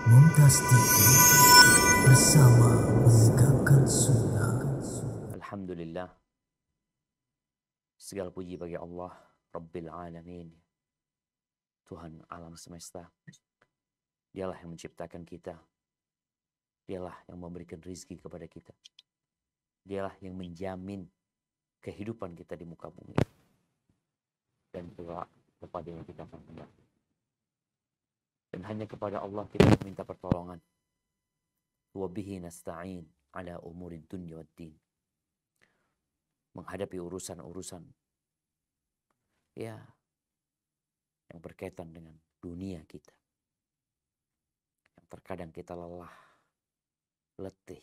Mumtaz TV bersama menegakkan sunnah. Alhamdulillah, segala puji bagi Allah Rabbil Alamin, Tuhan alam semesta. Dialah yang menciptakan kita, dialah yang memberikan rizki kepada kita, dialah yang menjamin kehidupan kita di muka bumi, dan juga kepadanya kita akan kembali. Dan hanya kepada Allah kita meminta pertolongan. Wa bihi nasta'in ala umurid dunya wad din. Menghadapi urusan-urusan ya yang berkaitan dengan dunia kita, yang terkadang kita lelah, letih,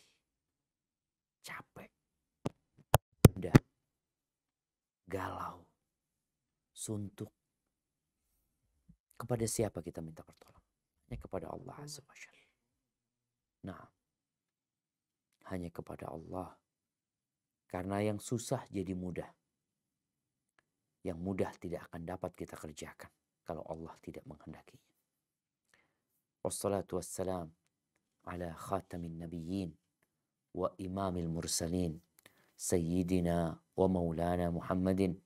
capek, gundah, galau, suntuk. Kepada siapa kita minta pertolongan? Hanya kepada Allah Azza wa Jalla. Nah, hanya kepada Allah. Karena yang susah jadi mudah. Yang mudah tidak akan dapat kita kerjakan kalau Allah tidak menghendakinya. Wassalatu wassalam ala khatamin nabiyyin wa imamil mursalin sayyidina wa maulana Muhammadin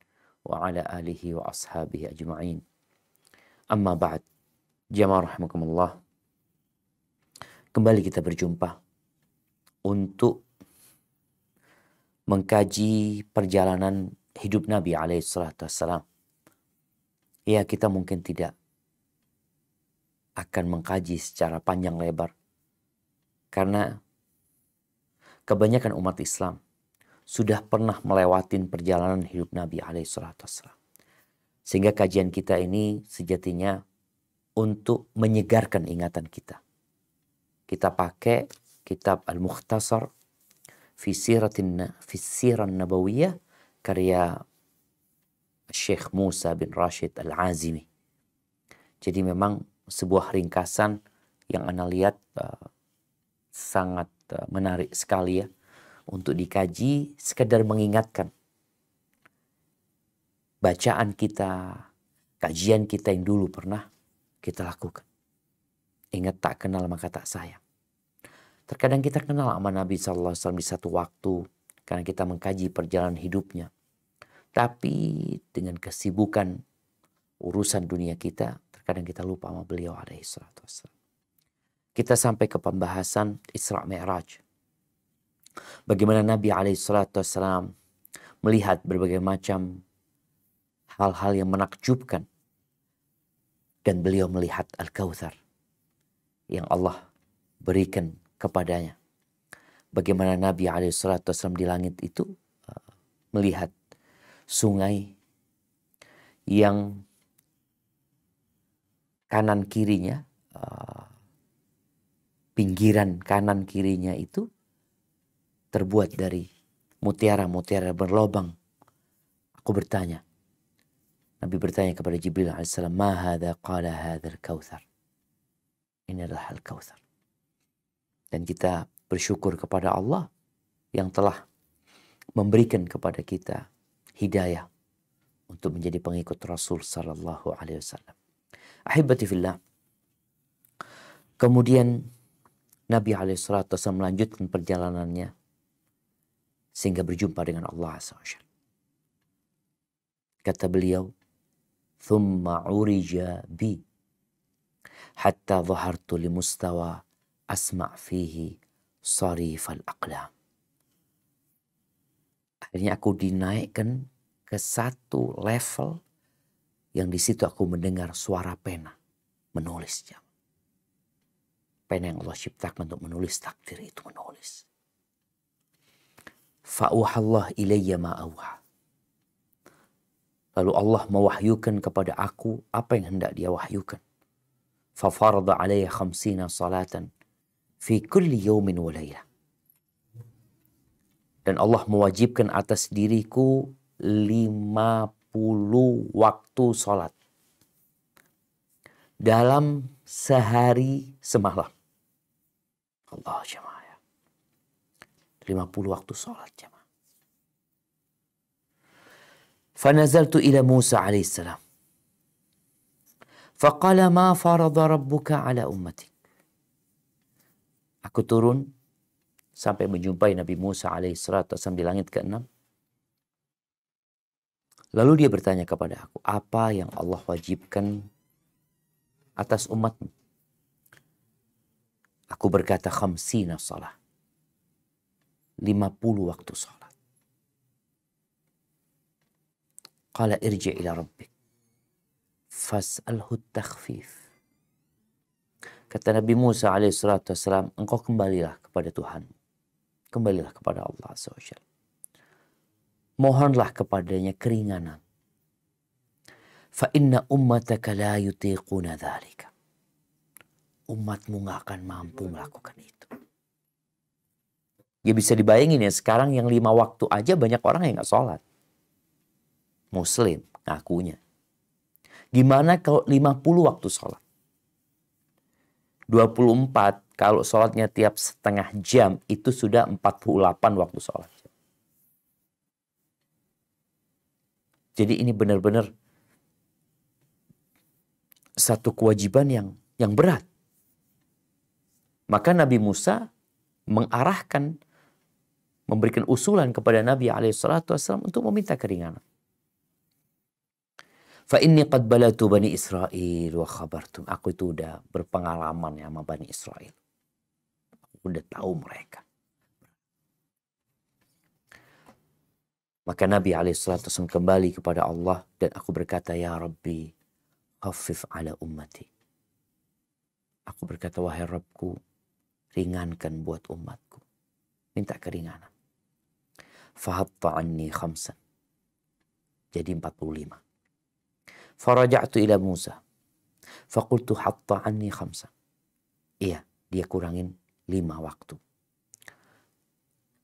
wa ala alihi wa ashabihi ajma'in. Amma ba'd. Jamaah rahimakumullah. Kembali kita berjumpa untuk mengkaji perjalanan hidup Nabi alaihissalam. Ya, kita mungkin tidak akan mengkaji secara panjang lebar karena kebanyakan umat Islam sudah pernah melewatin perjalanan hidup Nabi alaihissalam. Sehingga kajian kita ini sejatinya untuk menyegarkan ingatan kita. Kita pakai kitab Al-Mukhtasar fi Sirah Nabawiyah karya Syekh Musa bin Rashid Al-Azimi. Jadi memang sebuah ringkasan yang Anda lihat sangat menarik sekali ya untuk dikaji, sekedar mengingatkan bacaan kita, kajian kita yang dulu pernah kita lakukan. Ingat, tak kenal maka tak sayang. Terkadang kita kenal sama Nabi SAW di satu waktu karena kita mengkaji perjalanan hidupnya. Tapi dengan kesibukan urusan dunia kita, terkadang kita lupa sama beliau alaihissalam. Kita sampai ke pembahasan Isra Mi'raj. Bagaimana Nabi alaihissalam melihat berbagai macam hal-hal yang menakjubkan. Dan beliau melihat Al-Kautsar yang Allah berikan kepadanya. Bagaimana Nabi alaihissalam di langit itu melihat sungai yang kanan kirinya, pinggiran kanan kirinya itu terbuat dari mutiara-mutiara berlobang. Aku bertanya, Nabi bertanya kepada Jibril alaihissalam, "Ma hadza?" Qala hadzal Kautsar. Ini adalah Al-Kautsar. Dan kita bersyukur kepada Allah yang telah memberikan kepada kita hidayah untuk menjadi pengikut Rasul sallallahu alaihi wasallam. Ahibati fillah. Kemudian Nabi alaihi salatu wasallam melanjutkan perjalanannya sehingga berjumpa dengan Allah Azza wa Jalla. Kata beliau, "Thumma urija bi hatta dhahartu li mustawa asma' fihi sarif al-aqlam." Akhirnya aku dinaikkan ke satu level yang di situ aku mendengar suara pena menulis. Pena yang Allah ciptakan untuk menulis takdir itu menulis. Fa'uhallah ilayya ma'auha. Lalu Allah mewahyukan kepada aku apa yang hendak dia wahyukan. Fafarada alayya 50 salatan fi kulli yawmin wa laylah. Dan Allah mewajibkan atas diriku 50 waktu salat dalam sehari semalam. Allah jemaah ya. 50 waktu salat jemaah. Fanazaltu ila Musa alaihissalam. Faqala ma farada rabbuka ala ummatik. Aku turun sampai menjumpai Nabi Musa alaihissalam di langit ke-6. Lalu dia bertanya kepada aku, apa yang Allah wajibkan atas umatmu? Aku berkata, khamsina salah. 50 waktu salat. Qala irji' ila rabbik fas'alhu takhfif. Kata Nabi Musa alaihissalam, engkau kembalilah kepada Tuhan. Kembalilah kepada Allah azza wa jalla. Mohonlah kepadanya keringanan. Fa inna ummataka la yutiquna dzalika. Umatmu gak akan mampu melakukan itu. Ya bisa dibayangin ya, sekarang yang 5 waktu aja banyak orang yang gak sholat. Muslim ngakunya. Gimana kalau 50 waktu sholat? 24 kalau sholatnya tiap setengah jam itu sudah 48 waktu sholat. Jadi ini benar-benar satu kewajiban yang berat. Maka Nabi Musa mengarahkan, memberikan usulan kepada Nabi SAW untuk meminta keringanan. Fa inni qad balatu bani Israel wa khabartum. Aku itu udah berpengalaman ya sama Bani Israel. Aku udah tahu mereka. Maka Nabi SAW kembali kepada Allah dan aku berkata, ya Rabbi, khaffif ala ummati. Aku berkata, wahai Rabbku, ringankan buat umatku. Minta keringanan. Fahatta anni khamsan. Jadi 45. Faraja'tu ila Musa. Faqultu hatta anni khamsan. Iya, dia kurangin 5 waktu.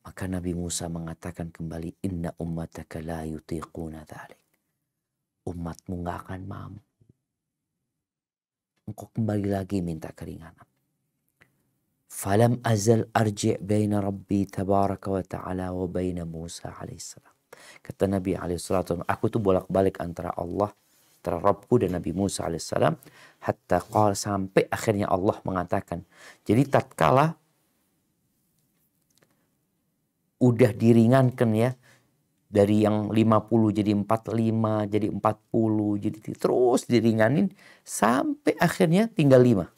Maka Nabi Musa mengatakan kembali, inna ummataka la yutiquna dhalik. Umatmu gak akan mampu. Engkau kembali lagi minta keringanan. Falam azal arji' baina Rabbi tabaraka wa ta'ala wa baina Musa alaihissalam. Kata Nabi alaihissalam, aku tuh bolak-balik antara Allah, antara Rabbku dan Nabi Musa alaihissalam, hatta qala, sampai akhirnya Allah mengatakan. Jadi tatkala udah diringankan ya, dari yang 50 jadi 45, jadi 40, jadi terus diringanin sampai akhirnya tinggal 5.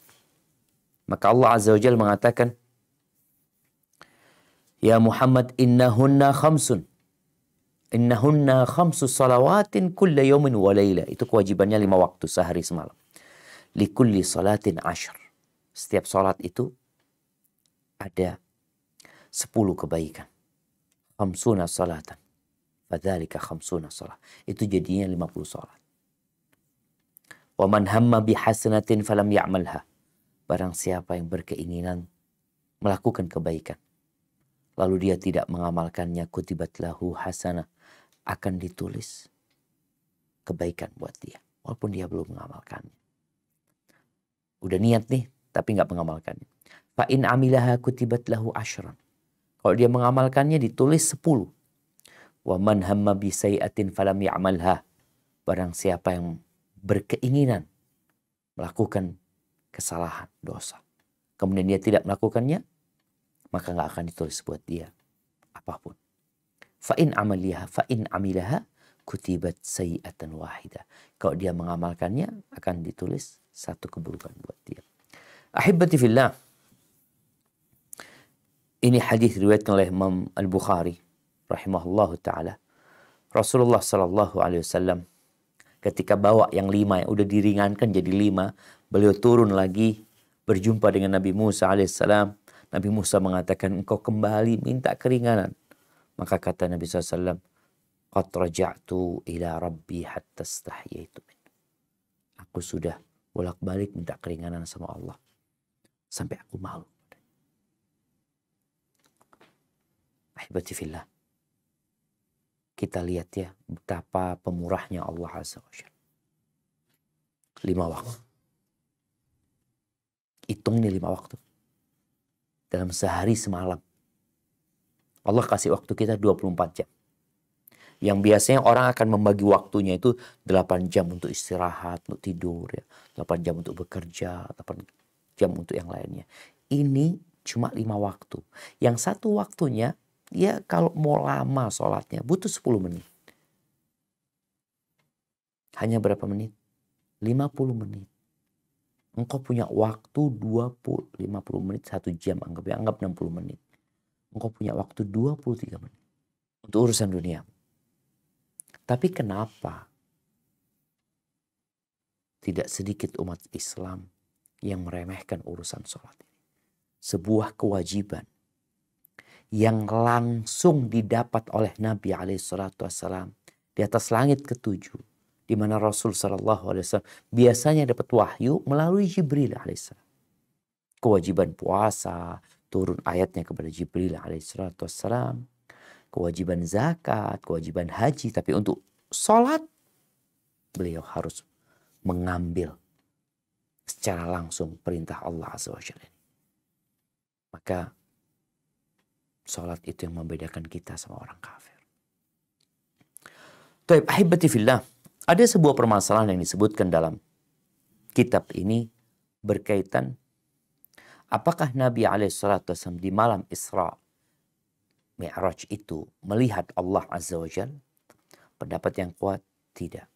Maka Allah azza wa jalla mengatakan, ya Muhammad, innahunna khamsun. Innahunna khamsu salawatin kulla yawmin wa layla. Itu kewajibannya 5 waktu sehari semalam. Likulli salatin 10. Setiap salat itu ada 10 kebaikan. Khamsuna salatan. Fadzalika khamsuna salat. Itu jadinya 50 salat. Wa man hamma bihasanatin falam ya'malha. Barang siapa yang berkeinginan melakukan kebaikan, lalu dia tidak mengamalkannya, kutibat lahu hasanah, akan ditulis kebaikan buat dia, walaupun dia belum mengamalkannya. Udah niat nih, tapi nggak mengamalkannya. Fa in amilaha kutibat lahu 10. Kalau dia mengamalkannya ditulis 10. Wa man hamma bi sayi'atin falam ya'malha. Barang siapa yang berkeinginan melakukan kesalahan, dosa, kemudian dia tidak melakukannya, maka nggak akan ditulis buat dia apapun. Fa in amilaha kutibat sayi'atan wahidah. Kalau dia mengamalkannya akan ditulis 1 keburukan buat dia. Ahibbati fillah. Ini hadis diriwayatkan oleh Imam Al-Bukhari rahimahullahu taala. Rasulullah sallallahu alaihi wasallam ketika bawa yang 5 yang udah diringankan jadi 5, beliau turun lagi berjumpa dengan Nabi Musa alaihissalam. Nabi Musa mengatakan, engkau kembali minta keringanan. Maka kata Nabi SAW, qad raja'tu ila rabbi hatta stahyaitu min. Aku sudah bolak-balik minta keringanan sama Allah sampai aku malu. Ahibati fillah. Kita lihat ya betapa pemurahnya Allah azza wa jalla. 5 waktu. Hitung nih 5 waktu. Dalam sehari semalam. Allah kasih waktu kita 24 jam. Yang biasanya orang akan membagi waktunya itu 8 jam untuk istirahat, untuk tidur, ya. 8 jam untuk bekerja, 8 jam untuk yang lainnya. Ini Cuma 5 waktu. Yang satu waktunya, ya kalau mau lama sholatnya, butuh 10 menit. Hanya berapa menit? 50 menit. Engkau punya waktu 50 menit, 1 jam, anggap 60 menit. Engkau punya waktu 23 menit untuk urusan dunia. Tapi kenapa tidak sedikit umat Islam yang meremehkan urusan sholat ini? Sebuah kewajiban yang langsung didapat oleh Nabi SAW di atas langit ketujuh, di mana Rasul SAW biasanya dapat wahyu melalui Jibril alaihissalam. Kewajiban puasa turun ayatnya kepada Jibril alaihissalam. Kewajiban zakat, kewajiban haji, tapi untuk sholat beliau harus mengambil secara langsung perintah Allah Azza wa Jalla. Maka sholat itu yang membedakan kita sama orang kafir. Taib, ahibati fillah, ada sebuah permasalahan yang disebutkan dalam kitab ini berkaitan apakah Nabi SAW di malam Isra Mi'raj itu melihat Allah Azza wa Jalla? Pendapat yang kuat, tidak.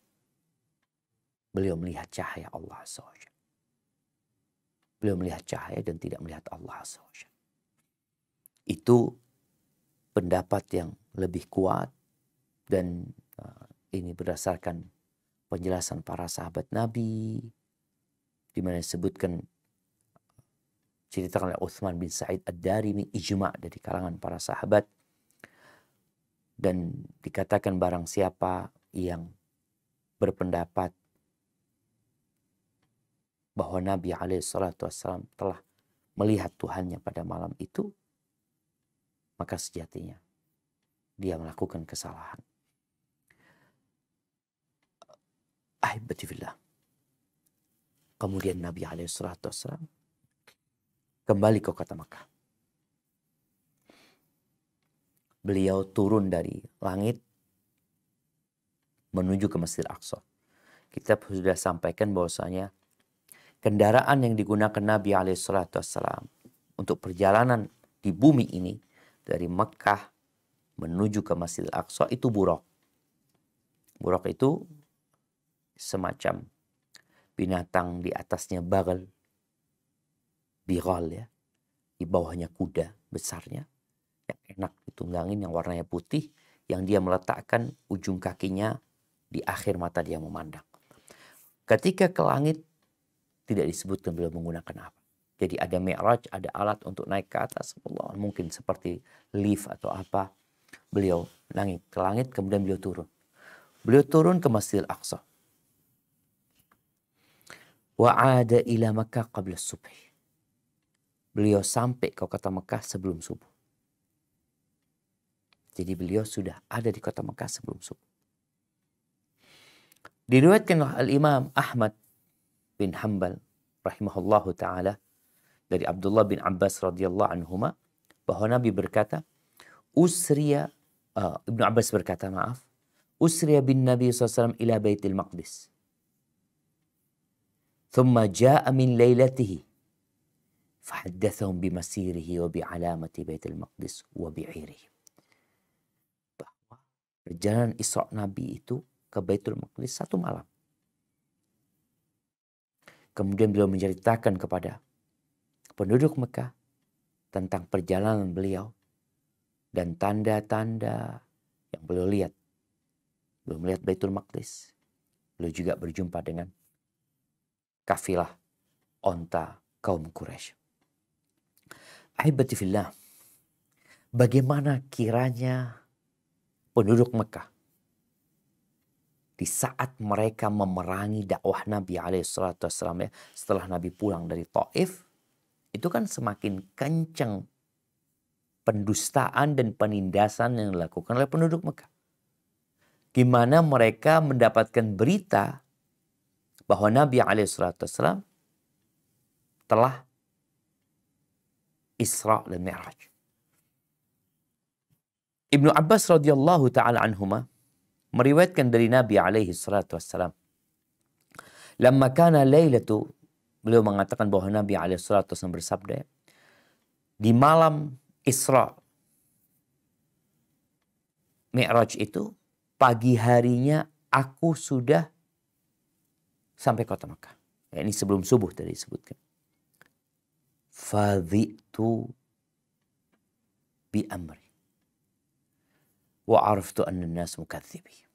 Beliau melihat cahaya Allah Azza wa Jalla. Beliau melihat cahaya dan tidak melihat Allah Azza wa Jalla. Itu pendapat yang lebih kuat dan ini berdasarkan penjelasan para sahabat Nabi, di mana disebutkan ceritakan oleh Uthman bin Sa'id Ad-Darimi, ijma' dari kalangan para sahabat, dan dikatakan barang siapa yang berpendapat bahwa Nabi SAW telah melihat Tuhannya pada malam itu, maka sejatinya dia melakukan kesalahan. Ahibati fillah. Kemudian Nabi SAW kembali ke kota Makkah. Beliau turun dari langit menuju ke Masjid Al-Aqsa. Kita sudah sampaikan bahwasanya kendaraan yang digunakan Nabi SAW untuk perjalanan di bumi ini dari Mekah menuju ke Masjid Al-Aqsa itu buraq. Buraq itu semacam binatang, di atasnya bagal, bigal ya, di bawahnya kuda besarnya yang enak ditunggangin, yang warnanya putih, yang dia meletakkan ujung kakinya di akhir mata dia memandang. Ketika ke langit tidak disebutkan beliau menggunakan apa. Jadi ada mi'raj, ada alat untuk naik ke atas, Allah, mungkin seperti lift atau apa. Beliau naik ke langit, kemudian beliau turun. Beliau turun ke Masjid Al-Aqsa. Wa'ada ila Makkah qabla subh. Beliau sampai ke kota Mekah sebelum subuh. Jadi beliau sudah ada di kota Mekah sebelum subuh. Diriwayatkan oleh Al-Imam Ahmad bin Hanbal rahimahullahu ta'ala dari Abdullah bin Abbas radhiyallahu anhuma bahwa Nabi berkata, Ibnu Abbas berkata, usriya bin Nabi SAW ila Baitul Maqdis. Thumma ja'a min laylatihi fahaddathahum bimasirihi wa bi'alamati Baitul Maqdis wa bi'irihi. Bahwa perjalanan Isra Nabi itu ke Baitul Maqdis 1 malam. Kemudian beliau menceritakan kepada penduduk Mekah tentang perjalanan beliau dan tanda-tanda yang beliau lihat. Beliau melihat Baitul Maqdis. Beliau juga berjumpa dengan kafilah onta kaum Quraisy. Ahibati fillah, bagaimana kiranya penduduk Mekah di saat mereka memerangi dakwah Nabi SAW ya, setelah Nabi pulang dari Taif, itu kan semakin kencang pendustaan dan penindasan yang dilakukan oleh penduduk Mekah. Gimana mereka mendapatkan berita bahwa Nabi SAW telah Isra dan Mi'raj. Ibnu Abbas radhiyallahu ta'ala anhuma meriwayatkan dari Nabi SAW. Lamma kana lailatu, beliau mengatakan bahwa Nabi SAW bersabda, Di malam Isra Mi'raj itu, pagi harinya aku sudah sampai kota Mekah. Ya, ini sebelum subuh tadi disebutkan. Fadhi'tu bi amri wa araftu anna an-nas mukadzibi.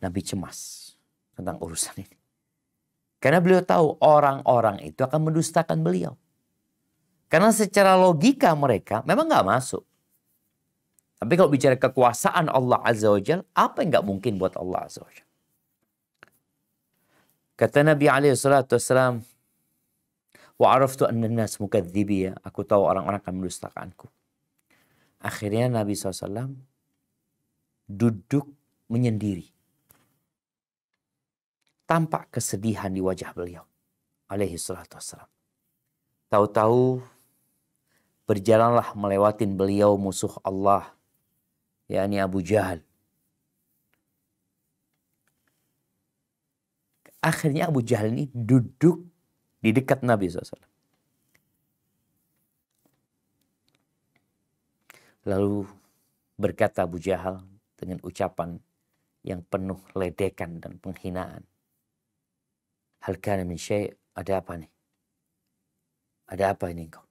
Nabi cemas tentang urusan ini. Karena beliau tahu orang-orang itu akan mendustakan beliau. Karena secara logika mereka memang nggak masuk. Tapi kalau bicara kekuasaan Allah Azza wa Jalla, apa yang nggak mungkin buat Allah Azza wa Jalla? Kata Nabi SAW, wa araftu anna an-nas mukadzibi, aku tahu orang-orang akan mendustakanku. Akhirnya Nabi SAW duduk menyendiri. Tampak kesedihan di wajah beliau. Alaihi salatu wassalam. Tahu-tahu berjalanlah melewatin beliau musuh Allah, yakni Abu Jahal. Akhirnya Abu Jahal ini duduk di dekat Nabi SAW. Lalu berkata Abu Jahal dengan ucapan yang penuh ledekan dan penghinaan. Hal kana min syai', ada apa nih? Ada apa ini engkau?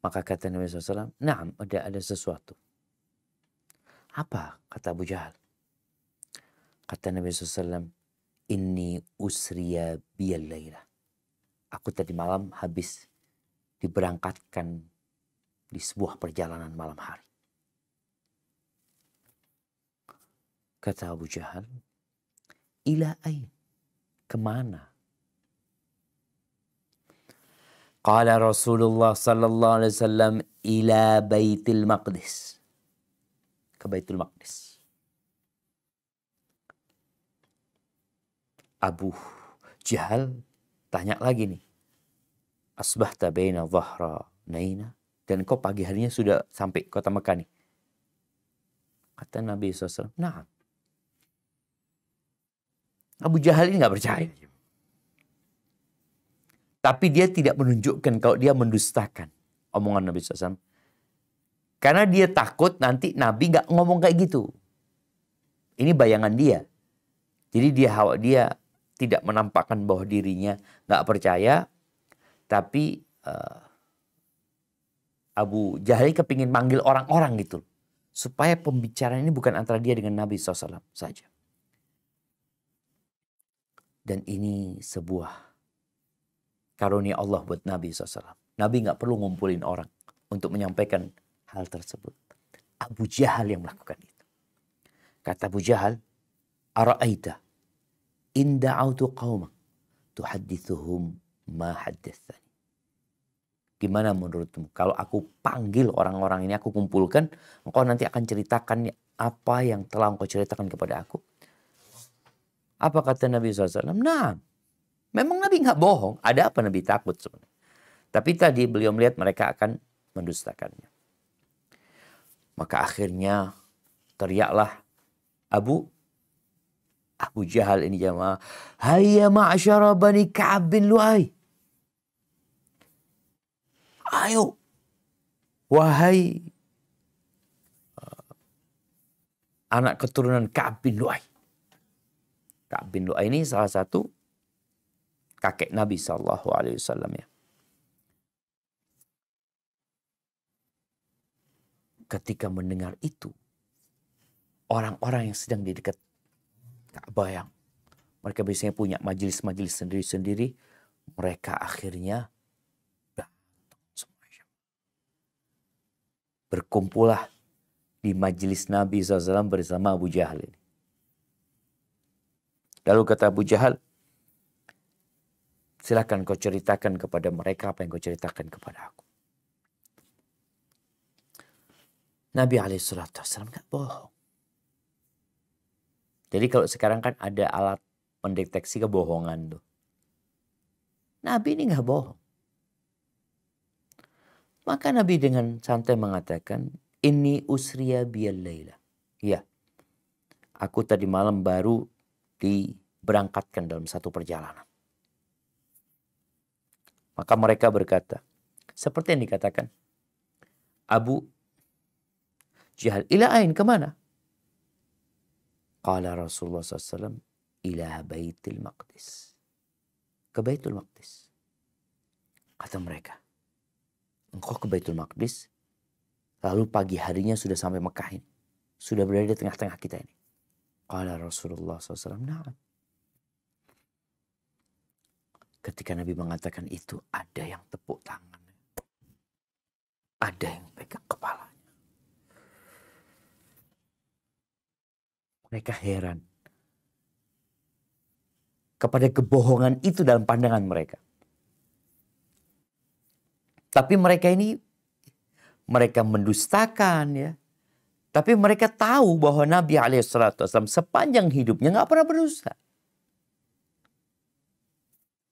Maka kata Nabi SAW, na'am, ada sesuatu. Apa? Kata Abu Jahal. Kata Nabi SAW, inni usriya biyal layla. Aku tadi malam habis diberangkatkan di sebuah perjalanan malam hari. Kata Abu Jahal, ila ain? Kemana? Qala Rasulullah sallallahu alaihi wasallam, ila Baitul Maqdis. Ke Baitul Maqdis. Abu Jahal tanya lagi nih. Asbahta baina dhahra naina. Dan kau pagi harinya sudah sampai kota Mekah nih. Kata Nabi SAW, nah. Abu Jahal ini gak percaya. Tapi dia tidak menunjukkan kalau dia mendustakan omongan Nabi SAW. Karena dia takut nanti Nabi gak ngomong kayak gitu. Ini bayangan dia. Jadi dia tidak menampakkan bahwa dirinya gak percaya. Tapi Abu Jahal kepingin manggil orang-orang gitu. Supaya pembicaraan ini bukan antara dia dengan Nabi SAW saja. Dan ini sebuah karunia Allah buat Nabi SAW. Nabi gak perlu ngumpulin orang untuk menyampaikan hal tersebut. Abu Jahal yang melakukan itu. Kata Abu Jahal, ara'aita in da'autu qawmak tuhaddithuhum ma haddathani. Gimana menurutmu kalau aku panggil orang-orang ini, aku kumpulkan, engkau nanti akan ceritakan apa yang telah engkau ceritakan kepada aku. Apa kata Nabi SAW? Nah, memang Nabi nggak bohong. Ada apa Nabi takut sebenarnya? Tapi tadi beliau melihat mereka akan mendustakannya. Maka akhirnya teriaklah Abu Jahal ini jamaah. Hayya ma'asyara bani Ka'ab bin Lu'ay. Ayo. Wahai anak keturunan Ka'ab bin Lu'ay. Ka'ab bin Lu'ay ini salah satu kakek Nabi SAW ya. Ketika mendengar itu, orang-orang yang sedang di dekat Ka'bah yang mereka biasanya punya majelis-majelis sendiri-sendiri, mereka akhirnya berkumpullah di majelis Nabi SAW bersama Abu Jahal ini. Lalu kata Abu Jahal, silakan kau ceritakan kepada mereka apa yang kau ceritakan kepada aku. Nabi SAW gak bohong. Jadi kalau sekarang kan ada alat mendeteksi kebohongan tuh. Nabi ini gak bohong. Maka Nabi dengan santai mengatakan, inni usriya biyal layla. Ya, aku tadi malam baru diberangkatkan dalam satu perjalanan. Maka mereka berkata, seperti yang dikatakan Abu Jahal, ila ain, kemana? Qala Rasulullah SAW, ila Baitul Maqdis. Ke Baitul Maqdis. Kata mereka, engkau ke Baitul Maqdis, lalu pagi harinya sudah sampai Mekah ini. Sudah berada di tengah-tengah kita ini. Qala Rasulullah SAW, na'am. Ketika Nabi mengatakan itu, ada yang tepuk tangan. Ada yang pegang kepalanya. Mereka heran kepada kebohongan itu dalam pandangan mereka. Tapi mereka ini, mereka mendustakan ya. Tapi mereka tahu bahwa Nabi SAW sepanjang hidupnya nggak pernah berdusta.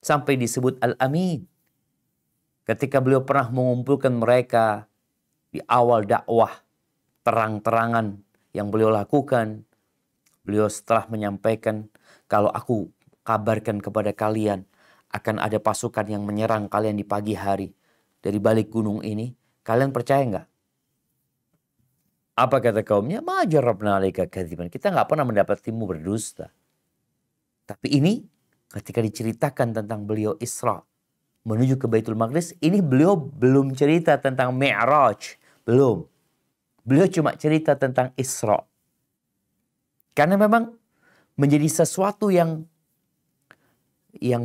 Sampai disebut Al-Amin. Ketika beliau pernah mengumpulkan mereka di awal dakwah terang-terangan yang beliau lakukan. Beliau setelah menyampaikan, kalau aku kabarkan kepada kalian akan ada pasukan yang menyerang kalian di pagi hari dari balik gunung ini, kalian percaya nggak? Apa kata kaumnya? Ma jarrabna alaika kadziban. Kita nggak pernah mendapatimu berdusta. Tapi ini ketika diceritakan tentang beliau Isra menuju ke Baitul Maqdis, ini beliau belum cerita tentang Mi'raj. Belum. Beliau cuma cerita tentang Isra. Karena memang menjadi sesuatu yang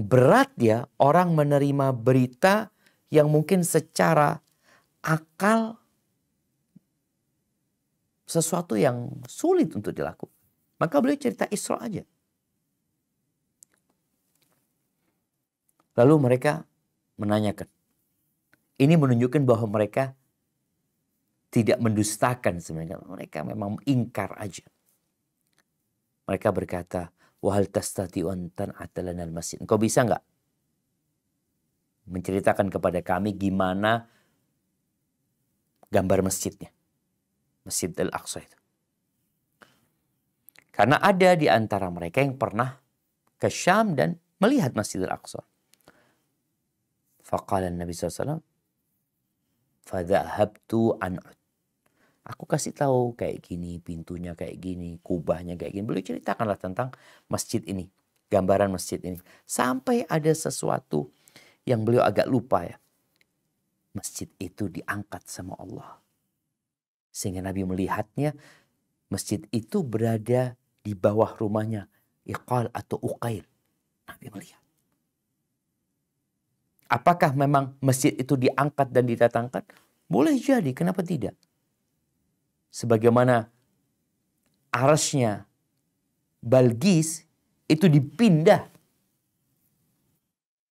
berat ya, orang menerima berita yang mungkin secara akal sesuatu yang sulit untuk dilakukan. Maka beliau cerita Isra aja. Lalu mereka menanyakan. Ini menunjukkan bahwa mereka tidak mendustakan sebenarnya. Mereka memang ingkar aja. Mereka berkata, wahal tastati'u an tan'ata lana al-masjid. Engkau bisa nggak menceritakan kepada kami gimana gambar masjidnya? Masjid Al-Aqsa itu. Karena ada di antara mereka yang pernah ke Syam dan melihat Masjid Al-Aqsa. Faqala Nabi SAW, fadhahabtu an'ud. Aku kasih tahu kayak gini, pintunya kayak gini, kubahnya kayak gini. Beliau ceritakanlah tentang masjid ini, gambaran masjid ini. Sampai ada sesuatu yang beliau agak lupa ya. Masjid itu diangkat sama Allah. Sehingga Nabi melihatnya, masjid itu berada di bawah rumahnya Iqal atau Uqail. Nabi melihat. Apakah memang masjid itu diangkat dan didatangkan? Boleh jadi, kenapa tidak? Sebagaimana arasnya Balqis itu dipindah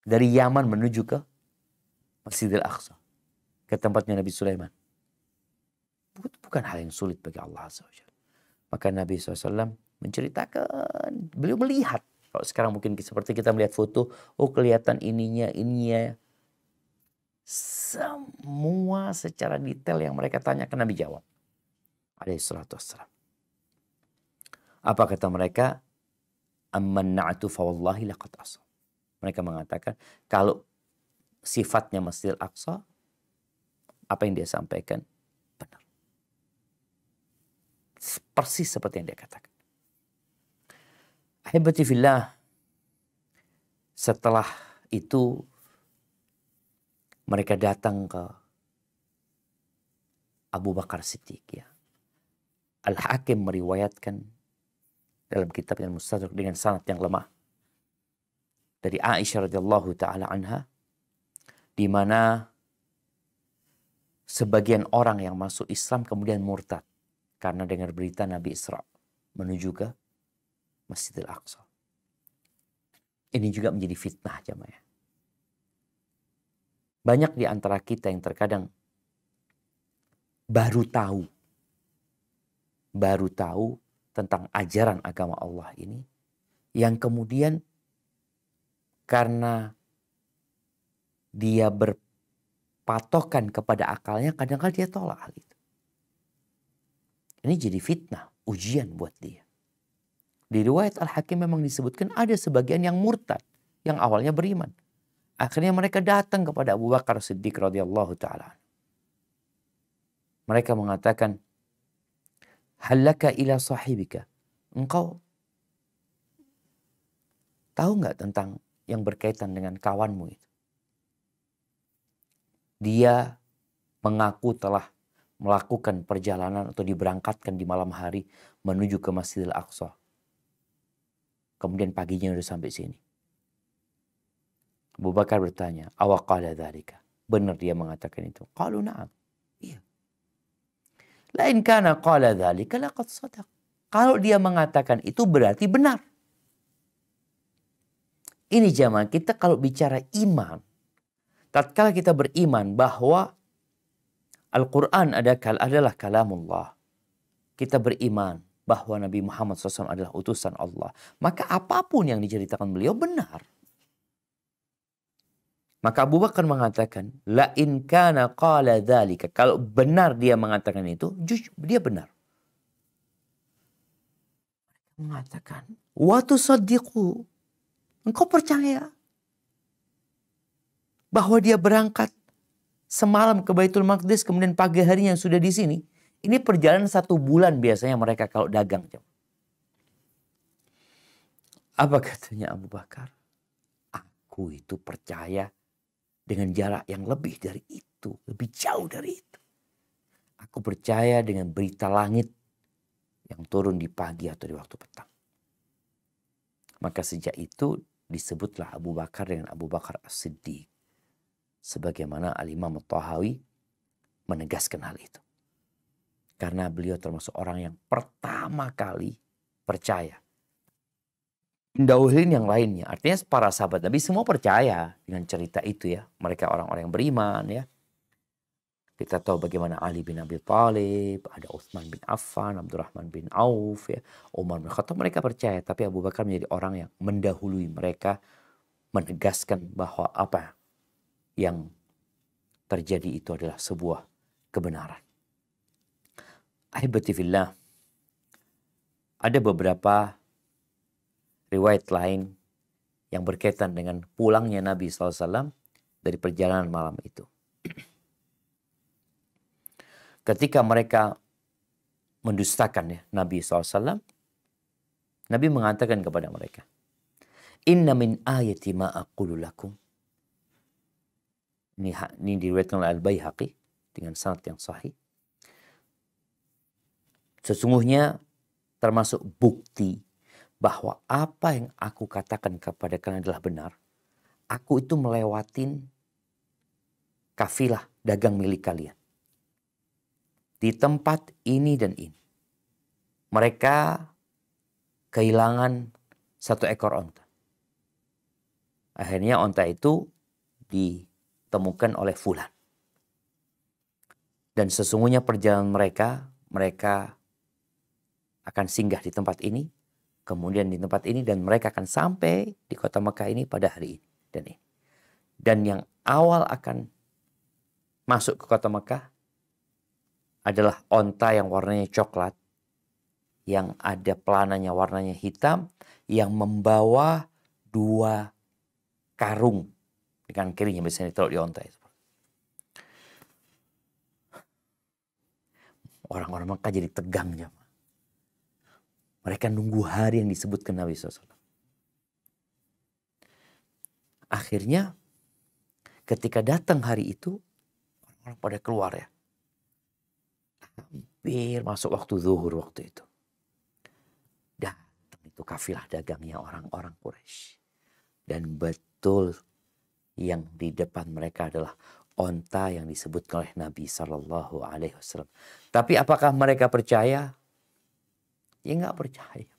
dari Yaman menuju ke Masjidil Aqsa, ke tempatnya Nabi Sulaiman. Bukan hal yang sulit bagi Allah SWT. Maka Nabi SAW menceritakan, beliau melihat. Kalau sekarang mungkin seperti kita melihat foto, oh kelihatan ininya. Semua secara detail yang mereka tanyakan Nabi jawab. Alaihissalatu wassalam. Apa kata mereka? Amman na'atu fawallahi laqad asa. Mereka mengatakan, kalau sifatnya Masjidil Aqsa, apa yang dia sampaikan benar. Persis seperti yang dia katakan. Ahibati fillah, setelah itu mereka datang ke Abu Bakar Siddiq ya. Al-Hakim meriwayatkan dalam kitabnya Mustadrak dengan sanad yang lemah dari Aisyah radhiyallahu taala anha, di mana sebagian orang yang masuk Islam kemudian murtad karena dengar berita Nabi Isra menuju ke Masjidil Aqsa. Ini juga menjadi fitnah jamaah. Banyak di antara kita yang terkadang baru tahu tentang ajaran agama Allah ini, yang kemudian karena dia berpatokan kepada akalnya, kadang-kadang dia tolak hal itu. Ini jadi fitnah, ujian buat dia. Di riwayat Al-Hakim memang disebutkan ada sebagian yang murtad, yang awalnya beriman. Akhirnya mereka datang kepada Abu Bakar Siddiq radhiyallahu ta'ala. Mereka mengatakan, halaka ila sahibika. Engkau tahu nggak tentang yang berkaitan dengan kawanmu itu? Dia mengaku telah melakukan perjalanan atau diberangkatkan di malam hari menuju ke Masjidil Aqsa. Kemudian paginya udah sampai sini. Abu Bakar bertanya, awaqala dzalika? Benar dia mengatakan itu? Qalu na'am. Iya. La in kana qala dzalika laqad shadaq. Kalau dia mengatakan itu berarti benar. Ini jamaah, kita kalau bicara iman, tatkala kita beriman bahwa Al-Quran adalah kalamullah, kita beriman bahwa Nabi Muhammad SAW adalah utusan Allah, maka apapun yang diceritakan beliau benar. Maka Abu Bakar mengatakan, la in kana qala dzalika, kalau benar dia mengatakan itu, dia benar. Mengatakan, wa tusaddiqu, engkau percaya bahwa dia berangkat semalam ke Baitul Maqdis, kemudian pagi harinya sudah di sini. Ini perjalanan 1 bulan biasanya mereka kalau dagang. Apa katanya Abu Bakar? Aku itu percaya dengan jarak yang lebih dari itu, lebih jauh dari itu. Aku percaya dengan berita langit yang turun di pagi atau di waktu petang. Maka sejak itu disebutlah Abu Bakar dengan Abu Bakar As-Siddiq. Sebagaimana Al-Imam At-Tahawi menegaskan hal itu. Karena beliau termasuk orang yang pertama kali percaya. Mendahuluin yang lainnya. Artinya para sahabat Nabi semua percaya dengan cerita itu ya. Mereka orang-orang yang beriman ya. Kita tahu bagaimana Ali bin Abi Thalib, ada Utsman bin Affan, Abdurrahman bin Auf, ya, Umar bin Khattab, mereka percaya. Tapi Abu Bakar menjadi orang yang mendahului mereka, menegaskan bahwa apa yang terjadi itu adalah sebuah kebenaran. Ahibati fillah, ada beberapa riwayat lain yang berkaitan dengan pulangnya Nabi SAW dari perjalanan malam itu. Ketika mereka mendustakan ya, Nabi SAW, Nabi mengatakan kepada mereka, inna min ayati ma aqulu lakum. Ini diriwayatkan oleh Al-Baihaqi dengan sanad yang sahih. Sesungguhnya termasuk bukti bahwa apa yang aku katakan kepada kalian adalah benar. Aku itu melewatin kafilah dagang milik kalian. Di tempat ini dan ini. Mereka kehilangan 1 ekor onta. Akhirnya onta itu ditemukan oleh fulan. Dan sesungguhnya perjalanan mereka akan singgah di tempat ini, kemudian di tempat ini, dan mereka akan sampai di kota Mekah ini pada hari ini dan ini. Dan yang awal akan masuk ke kota Mekah adalah onta yang warnanya coklat, yang ada pelananya warnanya hitam, yang membawa 2 karung di kanan kirinya, biasanya ditaruh di onta itu. Orang-orang Mekah jadi tegang jemaah. Mereka nunggu hari yang disebutkan Nabi SAW. Akhirnya ketika datang hari itu, orang pada keluar ya. Hampir masuk waktu zuhur waktu itu. Datang itu kafilah dagangnya orang-orang Quraisy. Dan betul yang di depan mereka adalah onta yang disebutkan oleh Nabi SAW. Tapi apakah mereka percaya? Ya nggak percaya.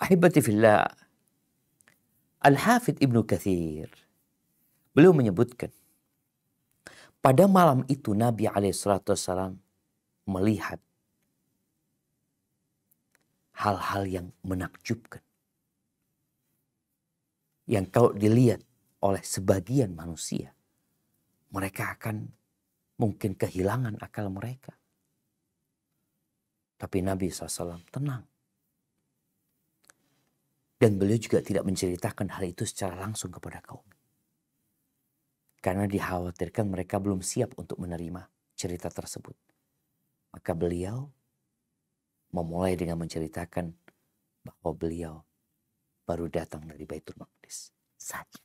Ahibati fillah, Al-Hafidh Ibnu Katsir, beliau menyebutkan, pada malam itu Nabi SAW melihat hal-hal yang menakjubkan. Yang kalau dilihat oleh sebagian manusia, mereka akan mungkin kehilangan akal mereka. Tapi Nabi SAW tenang. Dan beliau juga tidak menceritakan hal itu secara langsung kepada kaum. Karena dikhawatirkan mereka belum siap untuk menerima cerita tersebut. Maka beliau memulai dengan menceritakan bahwa beliau baru datang dari Baitul Maqdis saja.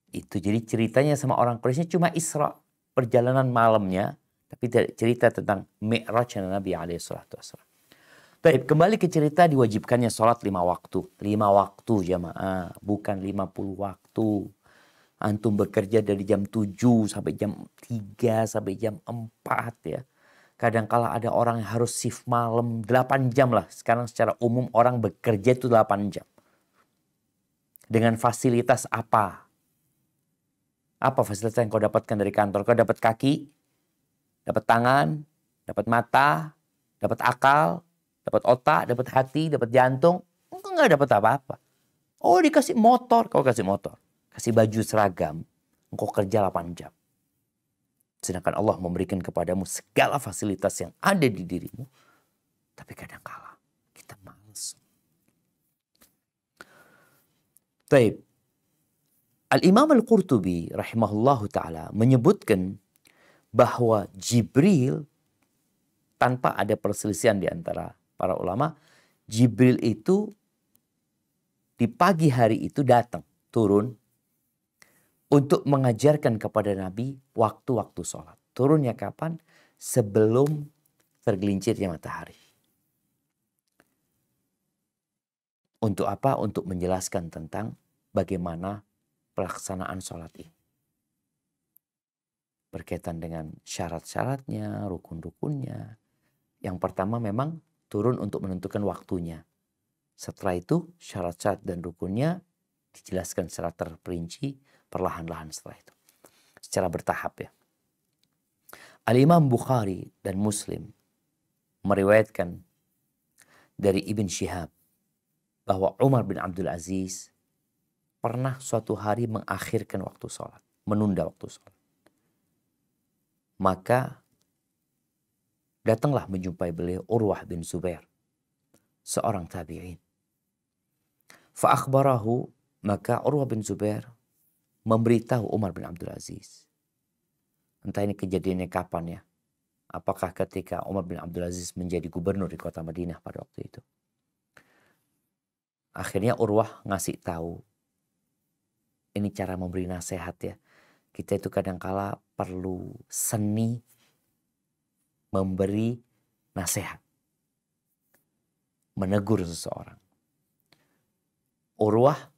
Itu jadi ceritanya sama orang Quraisy cuma Isra, perjalanan malamnya, tapi tidak cerita tentang Mi'rajnya Nabi alaihi salatu wassalam. Baik, kembali ke cerita diwajibkannya sholat 5 waktu. 5 waktu jamaah, bukan 50 waktu. Antum bekerja dari jam 7 sampai jam 3 sampai jam 4 ya. Kadangkala ada orang yang harus shift malam 8 jam lah. Sekarang secara umum orang bekerja itu 8 jam. Dengan fasilitas apa? Apa fasilitas yang kau dapatkan dari kantor? Kau dapat kaki, dapat tangan, dapat mata, dapat akal, dapat otak, dapat hati, dapat jantung. Engkau nggak dapat apa-apa. Oh dikasih motor, kau kasih motor. Kasih baju seragam, engkau kerja 8 jam. Sedangkan Allah memberikan kepadamu segala fasilitas yang ada di dirimu. Tapi kadangkala kita malas. Baik. Al-Imam Al-Qurtubi rahimahullahu ta'ala menyebutkan bahwa Jibril, tanpa ada perselisihan di antara para ulama, Jibril itu di pagi hari itu datang, turun untuk mengajarkan kepada Nabi waktu-waktu sholat. Turunnya kapan? Sebelum tergelincirnya matahari. Untuk apa? Untuk menjelaskan tentang bagaimana pelaksanaan sholat ini. Berkaitan dengan syarat-syaratnya, rukun-rukunnya. Yang pertama memang turun untuk menentukan waktunya. Setelah itu syarat-syarat dan rukunnya dijelaskan secara terperinci perlahan-lahan setelah itu. Secara bertahap ya. Al-Imam Bukhari dan Muslim meriwayatkan dari Ibn Shihab bahwa Umar bin Abdul Aziz pernah suatu hari mengakhirkan waktu sholat, menunda waktu sholat. Maka datanglah menjumpai beliau Urwah bin Zubair, seorang tabi'in. Fa'akhbarahu, maka Urwah bin Zubair memberitahu Umar bin Abdul Aziz. Entah ini kejadiannya kapan ya. Apakah ketika Umar bin Abdul Aziz menjadi gubernur di kota Madinah pada waktu itu. Akhirnya Urwah ngasih tahu. Ini cara memberi nasihat ya. Kita itu kadangkala perlu seni memberi nasihat. Menegur seseorang. Urwah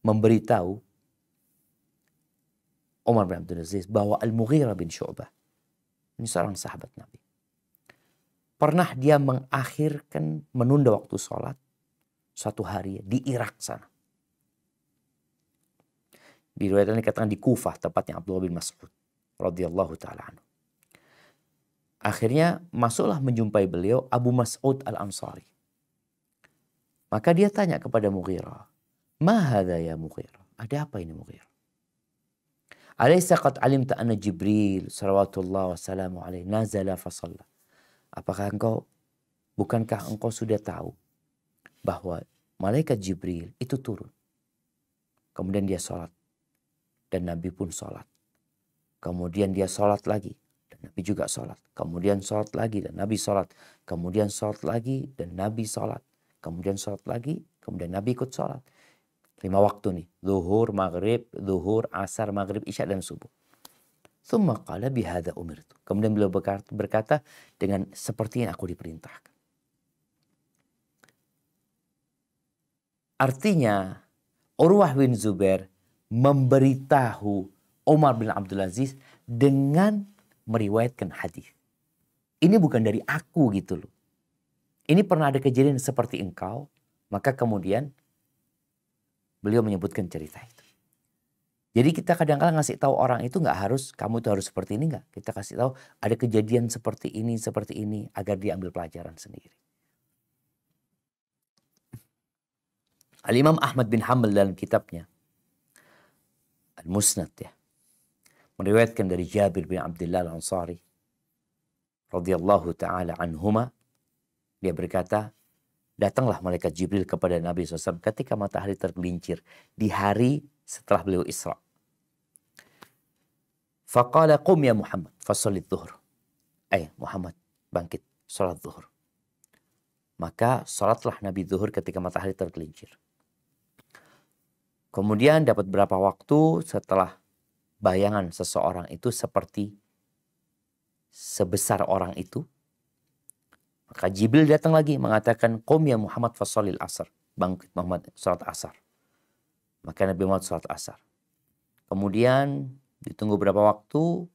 memberitahu Umar bin Abdul Aziz bahwa Al-Mughirah bin Syu'bah, ini seorang sahabat Nabi, pernah dia mengakhirkan, menunda waktu sholat suatu hari di Irak sana. Di riwayat ini dikatakan di Kufah, tepatnya Abdullah bin Mas'ud radhiyallahu taala anhu. Akhirnya masuklah menjumpai beliau Abu Mas'ud Al-Ansari. Maka dia tanya kepada Mughirah, "Ma hadza ya Mughirah? Ada apa ini Mughirah? Alaysa qad alimta anna Jibril sallallahu wasallamu alaihi nazala fa shalla?" Bukankah engkau sudah tahu bahwa malaikat Jibril itu turun. Kemudian dia sholat. Dan Nabi pun sholat. Kemudian dia sholat lagi. Dan Nabi juga sholat. Kemudian sholat lagi dan Nabi sholat. Kemudian sholat lagi dan Nabi sholat. Kemudian sholat lagi. Kemudian Nabi ikut sholat. 5 waktu nih. Zuhur, maghrib, zuhur, asar, maghrib, isya dan subuh. Thumma qala bihadza umirtu. Kemudian beliau berkata dengan seperti yang aku diperintahkan. Artinya Urwah bin Zubair memberitahu Umar bin Abdul Aziz dengan meriwayatkan hadis. Ini bukan dari aku gitu loh. Ini pernah ada kejadian seperti engkau. Maka kemudian beliau menyebutkan cerita itu. Jadi kita kadang-kadang ngasih tahu orang itu nggak harus kamu itu harus seperti ini nggak. Kita kasih tahu ada kejadian seperti ini agar dia ambil pelajaran sendiri. Al-Imam Ahmad bin Hanbal dalam kitabnya Al-Musnad ya, meriwayatkan dari Jabir bin Abdullah Al-Ansari radhiyallahu taala anhuma, dia berkata, Datanglah malaikat Jibril kepada Nabi SAW ketika matahari tergelincir di hari setelah beliau Isra. Faqala qum ya Muhammad fasallit dhuhr. Muhammad, bangkit, salat zuhur. Maka salatlah Nabi zuhur ketika matahari tergelincir. Kemudian dapat berapa waktu setelah bayangan seseorang itu seperti sebesar orang itu, maka Jibril datang lagi mengatakan, qum ya Muhammad fasallil asar. Bangkit Muhammad, salat asar. Maka Nabi Muhammad salat asar. Kemudian ditunggu berapa waktu,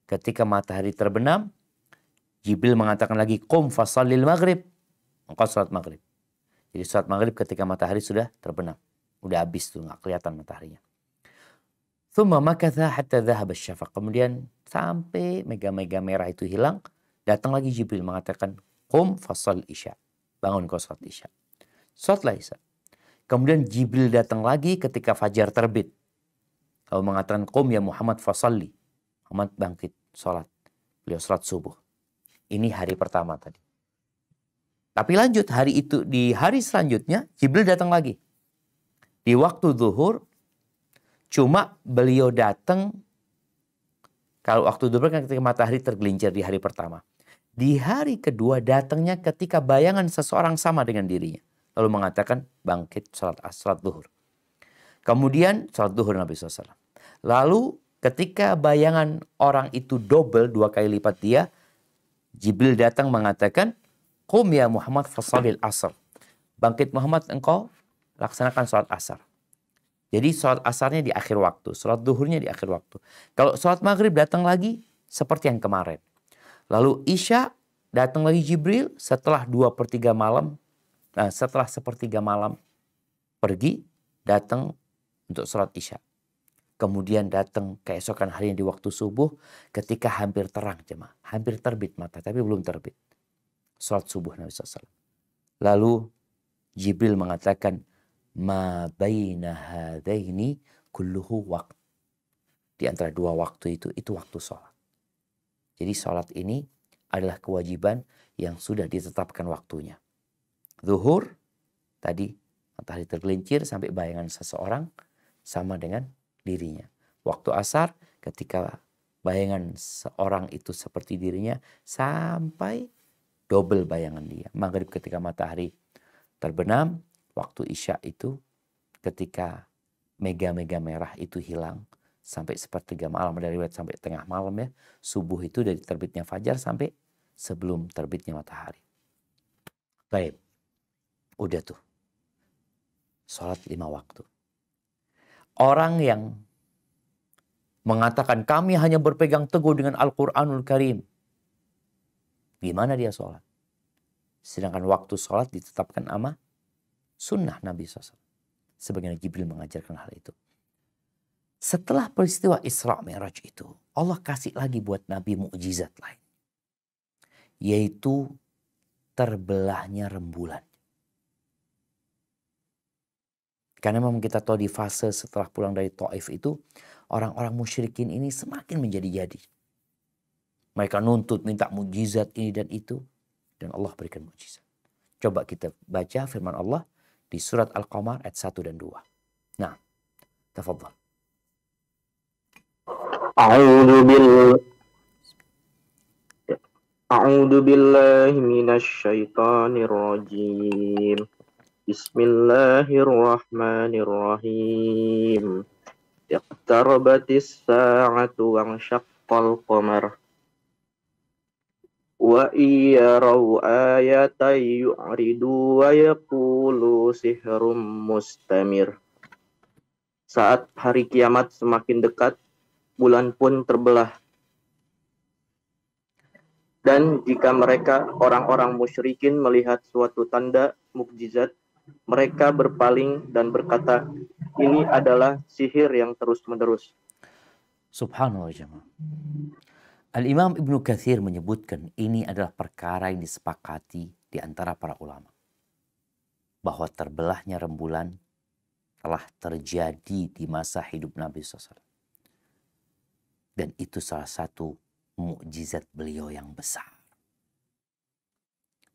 ketika matahari terbenam, Jibril mengatakan lagi, qum fasallil maghrib. Engkau salat maghrib. Jadi salat maghrib ketika matahari sudah terbenam. Udah habis tuh, nggak kelihatan mataharinya. Thumma makatha hatta dhahaba syafaq. Kemudian sampai mega-mega merah itu hilang, datang lagi Jibril mengatakan, qum fasal isya. Bangun kau salat isya. Salatlah isya. Kemudian Jibril datang lagi ketika fajar terbit. Lalu mengatakan, qum ya Muhammad fasalli. Muhammad bangkit, salat. Beliau salat subuh. Ini hari pertama tadi. Tapi lanjut di hari selanjutnya Jibril datang lagi. Di waktu zuhur, cuma beliau datang, kalau waktu zuhur kan ketika matahari tergelincir di hari pertama. Di hari kedua datangnya ketika bayangan seseorang sama dengan dirinya. Lalu mengatakan bangkit salat zuhur. Kemudian salat zuhur Nabi SAW. Lalu ketika bayangan orang itu double, 2 kali lipat dia, Jibril datang mengatakan, qum ya Muhammad fasallil asar. Bangkit Muhammad, engkau laksanakan salat asar. Jadi salat asarnya di akhir waktu, salat zuhurnya di akhir waktu. Kalau salat maghrib datang lagi seperti yang kemarin. Lalu isya datang lagi Jibril setelah 2/3 malam, setelah 1/3 malam pergi, datang untuk salat isya. Kemudian datang keesokan harinya di waktu subuh ketika hampir terang jemaah. Hampir terbit mata tapi belum terbit. Salat subuh Nabi SAW. Lalu Jibril mengatakan, ma baina hadaini kulluhu waqt. Di antara 2 waktu itu waktu sholat. Jadi sholat ini adalah kewajiban yang sudah ditetapkan waktunya. Zuhur, tadi matahari tergelincir sampai bayangan seseorang sama dengan dirinya. Waktu asar, ketika bayangan seorang itu seperti dirinya sampai double bayangan dia. Maghrib ketika matahari terbenam, waktu isya itu ketika mega-mega merah itu hilang sampai 1/3 malam, dari riwayat sampai tengah malam ya. Subuh itu dari terbitnya fajar sampai sebelum terbitnya matahari. Baik, udah tuh. Sholat 5 waktu. Orang yang mengatakan kami hanya berpegang teguh dengan Al-Quranul Karim, gimana dia sholat? Sedangkan waktu sholat ditetapkan sama sunnah Nabi SAW. Sebagaimana Jibril mengajarkan hal itu. Setelah peristiwa Isra Mi'raj itu, Allah kasih lagi buat Nabi mukjizat lain. Yaitu terbelahnya rembulan. Karena memang kita tahu di fase setelah pulang dari Taif itu, orang-orang musyrikin ini semakin menjadi-jadi. Mereka nuntut, minta mukjizat ini dan itu. Dan Allah berikan mukjizat. Coba kita baca firman Allah di surat Al-Qamar ayat 1 dan 2. Nah, tafadhal. A'udzu billahi minasy syaithanir rajim. Bismillahirrahmanirrahim. Iqtarabatis sa'atu wa syaqqal qamar. Wa iyaraw ayatan yu'ridu wa yaqulu sihrum mustamir. Saat hari kiamat semakin dekat, bulan pun terbelah. Dan jika mereka orang-orang musyrikin melihat suatu tanda mukjizat, mereka berpaling dan berkata, ini adalah sihir yang terus-menerus. Subhanallah jemaah. Al-Imam Ibnu Katsir menyebutkan ini adalah perkara yang disepakati di antara para ulama. Bahwa terbelahnya rembulan telah terjadi di masa hidup Nabi SAW. Dan itu salah satu mukjizat beliau yang besar.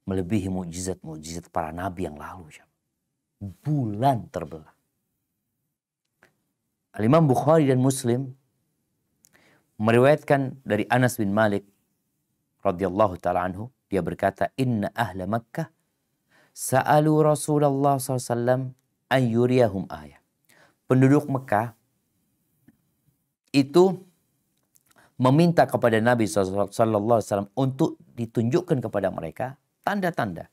melebihi mukjizat-mukjizat para nabi yang lalu. Bulan terbelah. Al-Imam Bukhari dan Muslim meriwayatkan dari Anas bin Malik radhiyallahu ta'ala anhu, dia berkata, "Inna ahla Makkah sa'alu Rasulullah SAW an yuriyahum ayah." Penduduk Mekah itu meminta kepada Nabi SAW untuk ditunjukkan kepada mereka tanda-tanda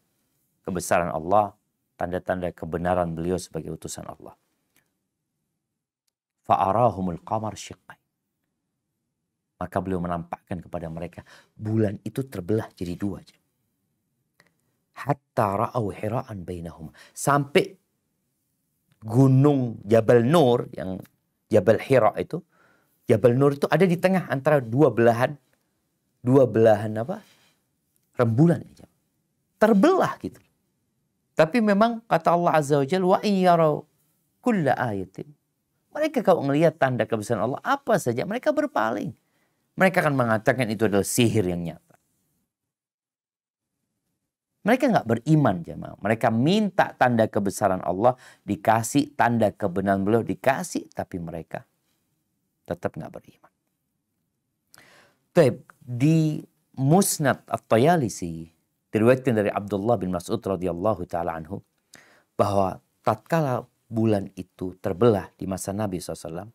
kebesaran Allah, tanda-tanda kebenaran beliau sebagai utusan Allah. Fa'arahumul qamar syiqqain. Maka beliau menampakkan kepada mereka bulan itu terbelah jadi dua. Hatta ra'au hira'an bainahum. Sampai gunung Jabal Nur, yang Jabal Hira itu, Jabal Nur itu ada di tengah antara dua belahan apa? Rembulan. Terbelah gitu. Tapi memang kata Allah Azza wa Jalla, wa in yarau kulla ayatin. Mereka kalau melihat tanda kebesaran Allah apa saja, mereka berpaling. Mereka akan mengatakan itu adalah sihir yang nyata. Mereka nggak beriman jemaah. Mereka minta tanda kebesaran Allah, dikasih tanda kebenaran beliau, dikasih, tapi mereka tetap nggak beriman. Di Musnad At-Tayalisi diriwayatkan dari Abdullah bin Mas'ud radhiyallahu taala anhu bahwa tatkala bulan itu terbelah di masa Nabi SAW,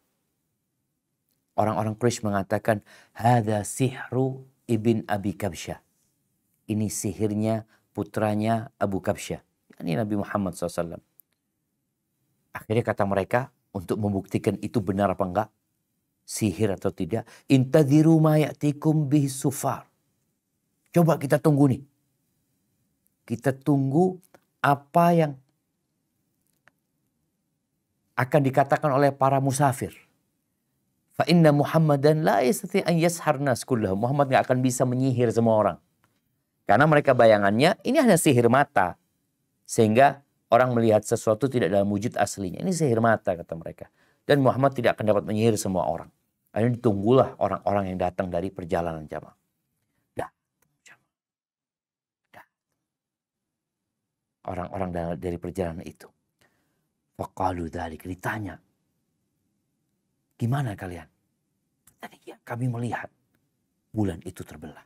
orang-orang Quraisy mengatakan, "Hadza sihru ibn Abi Kabsyah." Ini sihirnya putranya Abu Kabsyah. Ini Nabi Muhammad SAW. Akhirnya kata mereka, untuk membuktikan itu benar apa enggak, sihir atau tidak, "Intadhiru ma ya'tikum bihi sufar." Coba kita tunggu nih. Kita tunggu apa yang akan dikatakan oleh para musafir. Fa inna Muhammadan la yastati an yashar nas kullahum. Muhammad nggak akan bisa menyihir semua orang. Karena mereka bayangannya ini hanya sihir mata. Sehingga orang melihat sesuatu tidak dalam wujud aslinya. Ini sihir mata kata mereka. Dan Muhammad tidak akan dapat menyihir semua orang. Akhirnya ditunggulah orang-orang yang datang dari perjalanan jamaah. Orang-orang dari perjalanan itu. Faqalu dzalik, ditanya, gimana kalian? Tadi ya, kami melihat bulan itu terbelah.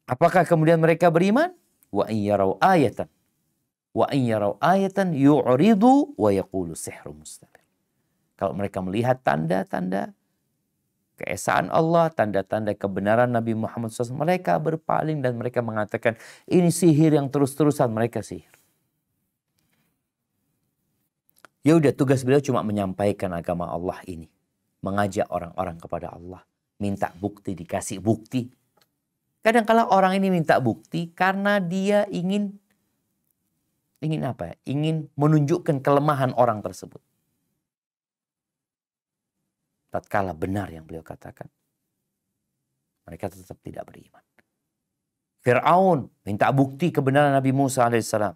Apakah kemudian mereka beriman? Wa in yarau ayatan. Wa in yarau ayatan yu'ridu wa yaqulu sihrun mustamir. Kalau mereka melihat tanda-tanda keesaan Allah, tanda-tanda kebenaran Nabi Muhammad SAW, mereka berpaling dan mereka mengatakan ini sihir yang terus-terusan, mereka sihir. Ya udah, tugas beliau cuma menyampaikan agama Allah ini, mengajak orang-orang kepada Allah, minta bukti, dikasih bukti. Kadang-kala orang ini minta bukti karena dia ingin apa ya? Ingin menunjukkan kelemahan orang tersebut. Tatkala benar yang beliau katakan, mereka tetap tidak beriman. Fir'aun minta bukti kebenaran Nabi Musa alaihissalam.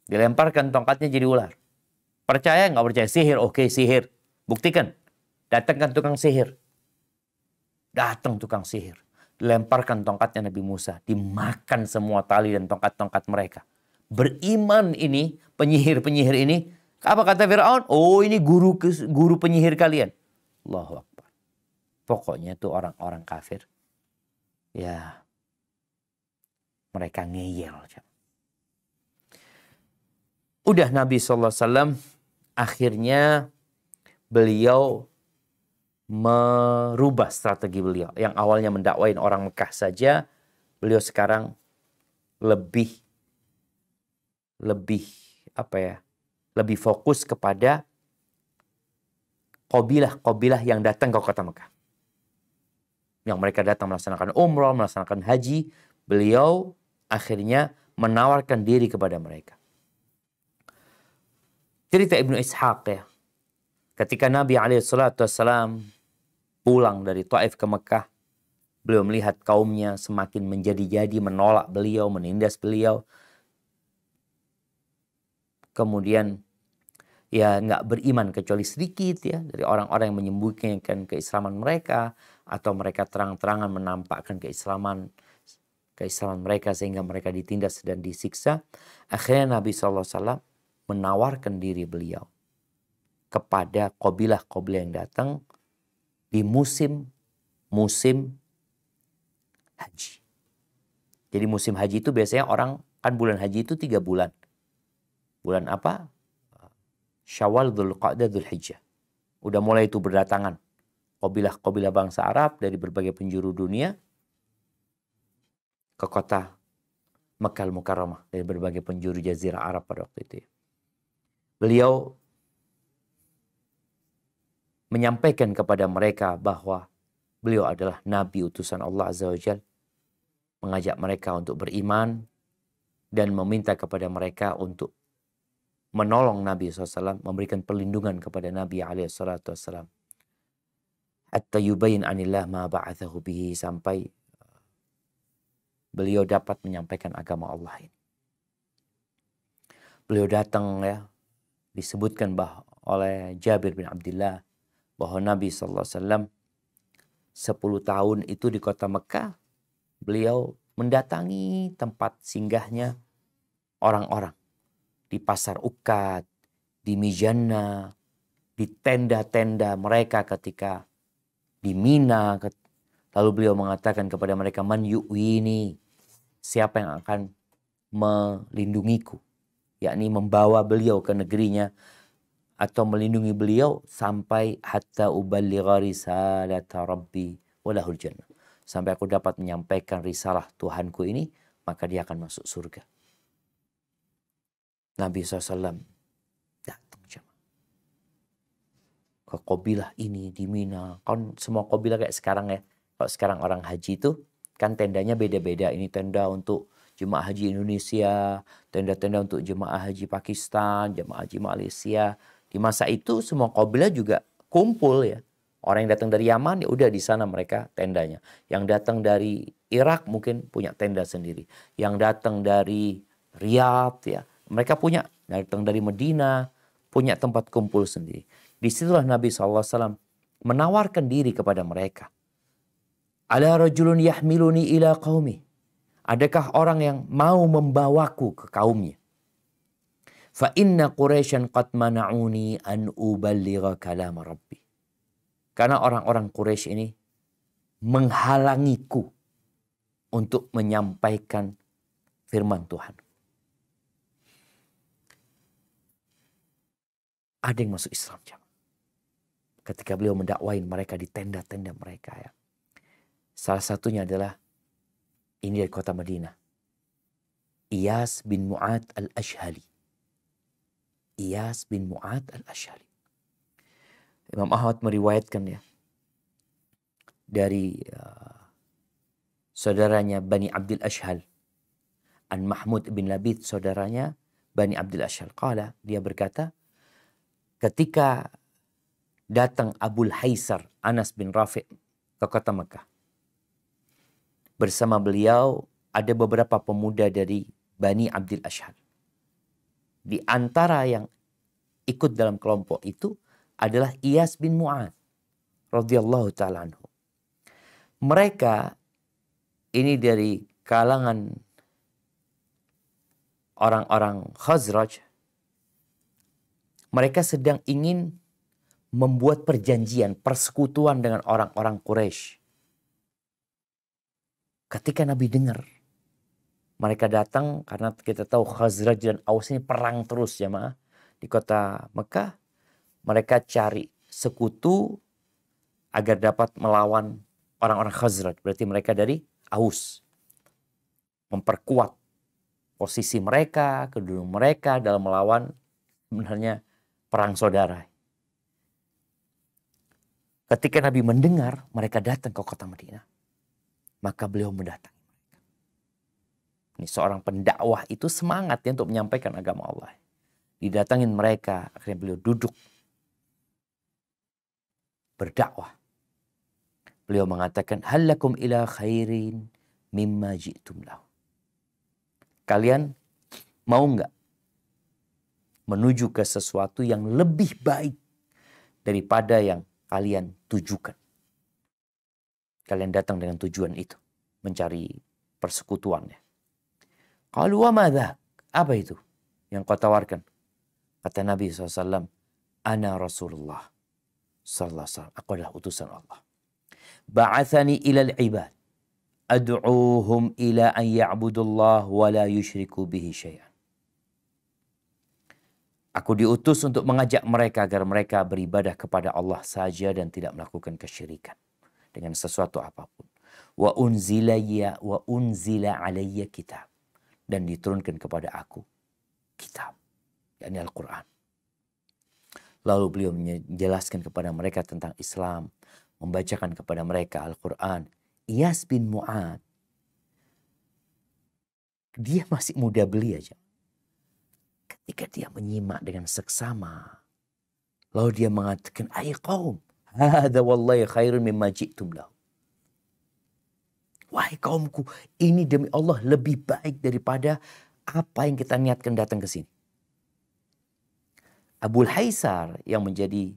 Dilemparkan tongkatnya jadi ular. Percaya nggak percaya? Sihir, oke sihir. Buktikan. Datangkan tukang sihir. Datang tukang sihir. Dilemparkan tongkatnya Nabi Musa. Dimakan semua tali dan tongkat-tongkat mereka. Beriman ini, penyihir-penyihir ini. Apa kata Fir'aun? Oh ini guru penyihir kalian. Allahu Akbar. Pokoknya itu orang-orang kafir. Ya, mereka ngeyel. Udah Nabi SAW akhirnya beliau merubah strategi beliau. Yang awalnya mendakwain orang Mekah saja, beliau sekarang lebih fokus kepada kabilah-kabilah yang datang ke kota Mekah. Yang mereka datang melaksanakan umrah, melaksanakan haji. Beliau akhirnya menawarkan diri kepada mereka. Cerita Ibnu Ishaq ya. Ketika Nabi SAW pulang dari Taif ke Mekah, beliau melihat kaumnya semakin menjadi-jadi, menolak beliau, menindas beliau. Kemudian ya nggak beriman kecuali sedikit ya dari orang-orang yang menyembunyikan keislaman mereka atau mereka terang-terangan menampakkan keislaman keislaman mereka sehingga mereka ditindas dan disiksa. Akhirnya Nabi SAW menawarkan diri beliau kepada kabilah-kabilah yang datang di musim haji. Jadi musim haji itu biasanya orang, kan bulan haji itu 3 bulan. Bulan apa? Syawal, Dzulqa'dah, Dzulhijjah. Udah mulai itu berdatangan kabilah-kabilah bangsa Arab dari berbagai penjuru dunia ke kota Makkah Al-Mukarramah, dari berbagai penjuru jazirah Arab pada waktu itu. Beliau menyampaikan kepada mereka bahwa beliau adalah Nabi utusan Allah Azza wa Jalla, mengajak mereka untuk beriman dan meminta kepada mereka untuk menolong Nabi SAW, memberikan perlindungan kepada Nabi SAW. Hatta yubayin anillah ma ba'athahu bihi, sampai beliau dapat menyampaikan agama Allah ini. Beliau datang, ya, disebutkan oleh Jabir bin Abdullah bahwa Nabi SAW 10 tahun itu di kota Mekah, beliau mendatangi tempat singgahnya orang-orang. Di pasar Uqad, di Mijannah, di tenda-tenda mereka ketika di Mina. Lalu beliau mengatakan kepada mereka, man yu'wini, siapa yang akan melindungiku, yakni membawa beliau ke negerinya atau melindungi beliau sampai hatta uballigha risalata rabbi walahul jannah, sampai aku dapat menyampaikan risalah Tuhanku ini, maka dia akan masuk surga. Nabi SAW datang ke kabilah ini di Mina. Kan semua kabilah kayak sekarang, ya. Kalau sekarang orang haji itu kan tendanya beda-beda. Ini tenda untuk jemaah haji Indonesia, tenda-tenda untuk jemaah haji Pakistan, jemaah haji Malaysia. Di masa itu semua kabilah juga kumpul, ya. Orang yang datang dari Yaman, ya udah di sana mereka tendanya. Yang datang dari Irak mungkin punya tenda sendiri. Yang datang dari Riyadh, ya, mereka punya. Datang dari Medina, punya tempat kumpul sendiri. Disitulah Nabi SAW menawarkan diri kepada mereka. Ala rajulun yahmiluni ila qaumi. Adakah orang yang mau membawaku ke kaumnya? Fa inna Quraisyan qad mana'uni an uballigha kalam Rabbi. Karena orang-orang Quraisy ini menghalangiku untuk menyampaikan firman Tuhan. Ada yang masuk Islam, ketika beliau mendakwain mereka di tenda-tenda mereka, ya. Salah satunya adalah ini dari kota Madinah, Iyas bin Mu'ad al-Ashhali. Iyas bin Mu'ad al-Ashhali. Imam Ahmad meriwayatkan, ya, dari saudaranya Bani Abdul Ashhal, an Mahmud bin Labid, saudaranya Bani Abdul Ashhal. Qala, dia berkata, ketika datang Abul Haisar Anas bin Rafi' ke kota Mekah, bersama beliau ada beberapa pemuda dari Bani Abdul Ashhal. Di antara yang ikut dalam kelompok itu adalah Iyas bin Mu'ad radhiyallahu ta'ala anhu. Mereka ini dari kalangan orang-orang Khazraj. Mereka sedang ingin membuat perjanjian, persekutuan dengan orang-orang Quraisy. Ketika Nabi dengar, mereka datang karena kita tahu Khazraj dan Aus ini perang terus, jamaah, di kota Mekah. Mereka cari sekutu agar dapat melawan orang-orang Khazraj. Berarti mereka dari Aus. Memperkuat posisi mereka, kedudukan mereka dalam melawan sebenarnya perang saudara. Ketika Nabi mendengar mereka datang ke kota Madinah, maka beliau mendatangi mereka. Ini seorang pendakwah itu semangat, ya, untuk menyampaikan agama Allah. Didatangin mereka, akhirnya beliau duduk berdakwah. Beliau mengatakan, halakum ila khairin mimma ji'tum lahu. Kalian mau nggak menuju ke sesuatu yang lebih baik daripada yang kalian tujukan? Kalian datang dengan tujuan itu, mencari persekutuannya. Qalu wa madza? Apa itu yang kau tawarkan? Kata Nabi SAW, Ana Rasulullah sallallahu alaihi wasallam. Aku adalah utusan Allah. Ba'athani ilal ibad. Ad'uuhum ila an ya'budullah wa la yushriku bihi syai'an. Aku diutus untuk mengajak mereka agar mereka beribadah kepada Allah saja dan tidak melakukan kesyirikan dengan sesuatu apapun. Wa unzila alayya kitab. Dan diturunkan kepada aku kitab, yakni Al-Quran. Lalu beliau menjelaskan kepada mereka tentang Islam, membacakan kepada mereka Al-Quran. Iyas bin Mu'ad, dia masih muda belia aja. Ketika dia menyimak dengan seksama, lalu dia mengatakan, Ay qaum, hadha wallahi khairun mimma ji'tum lahu. Wahai kaumku, ini demi Allah lebih baik daripada apa yang kita niatkan datang ke sini. Abul Haisar yang menjadi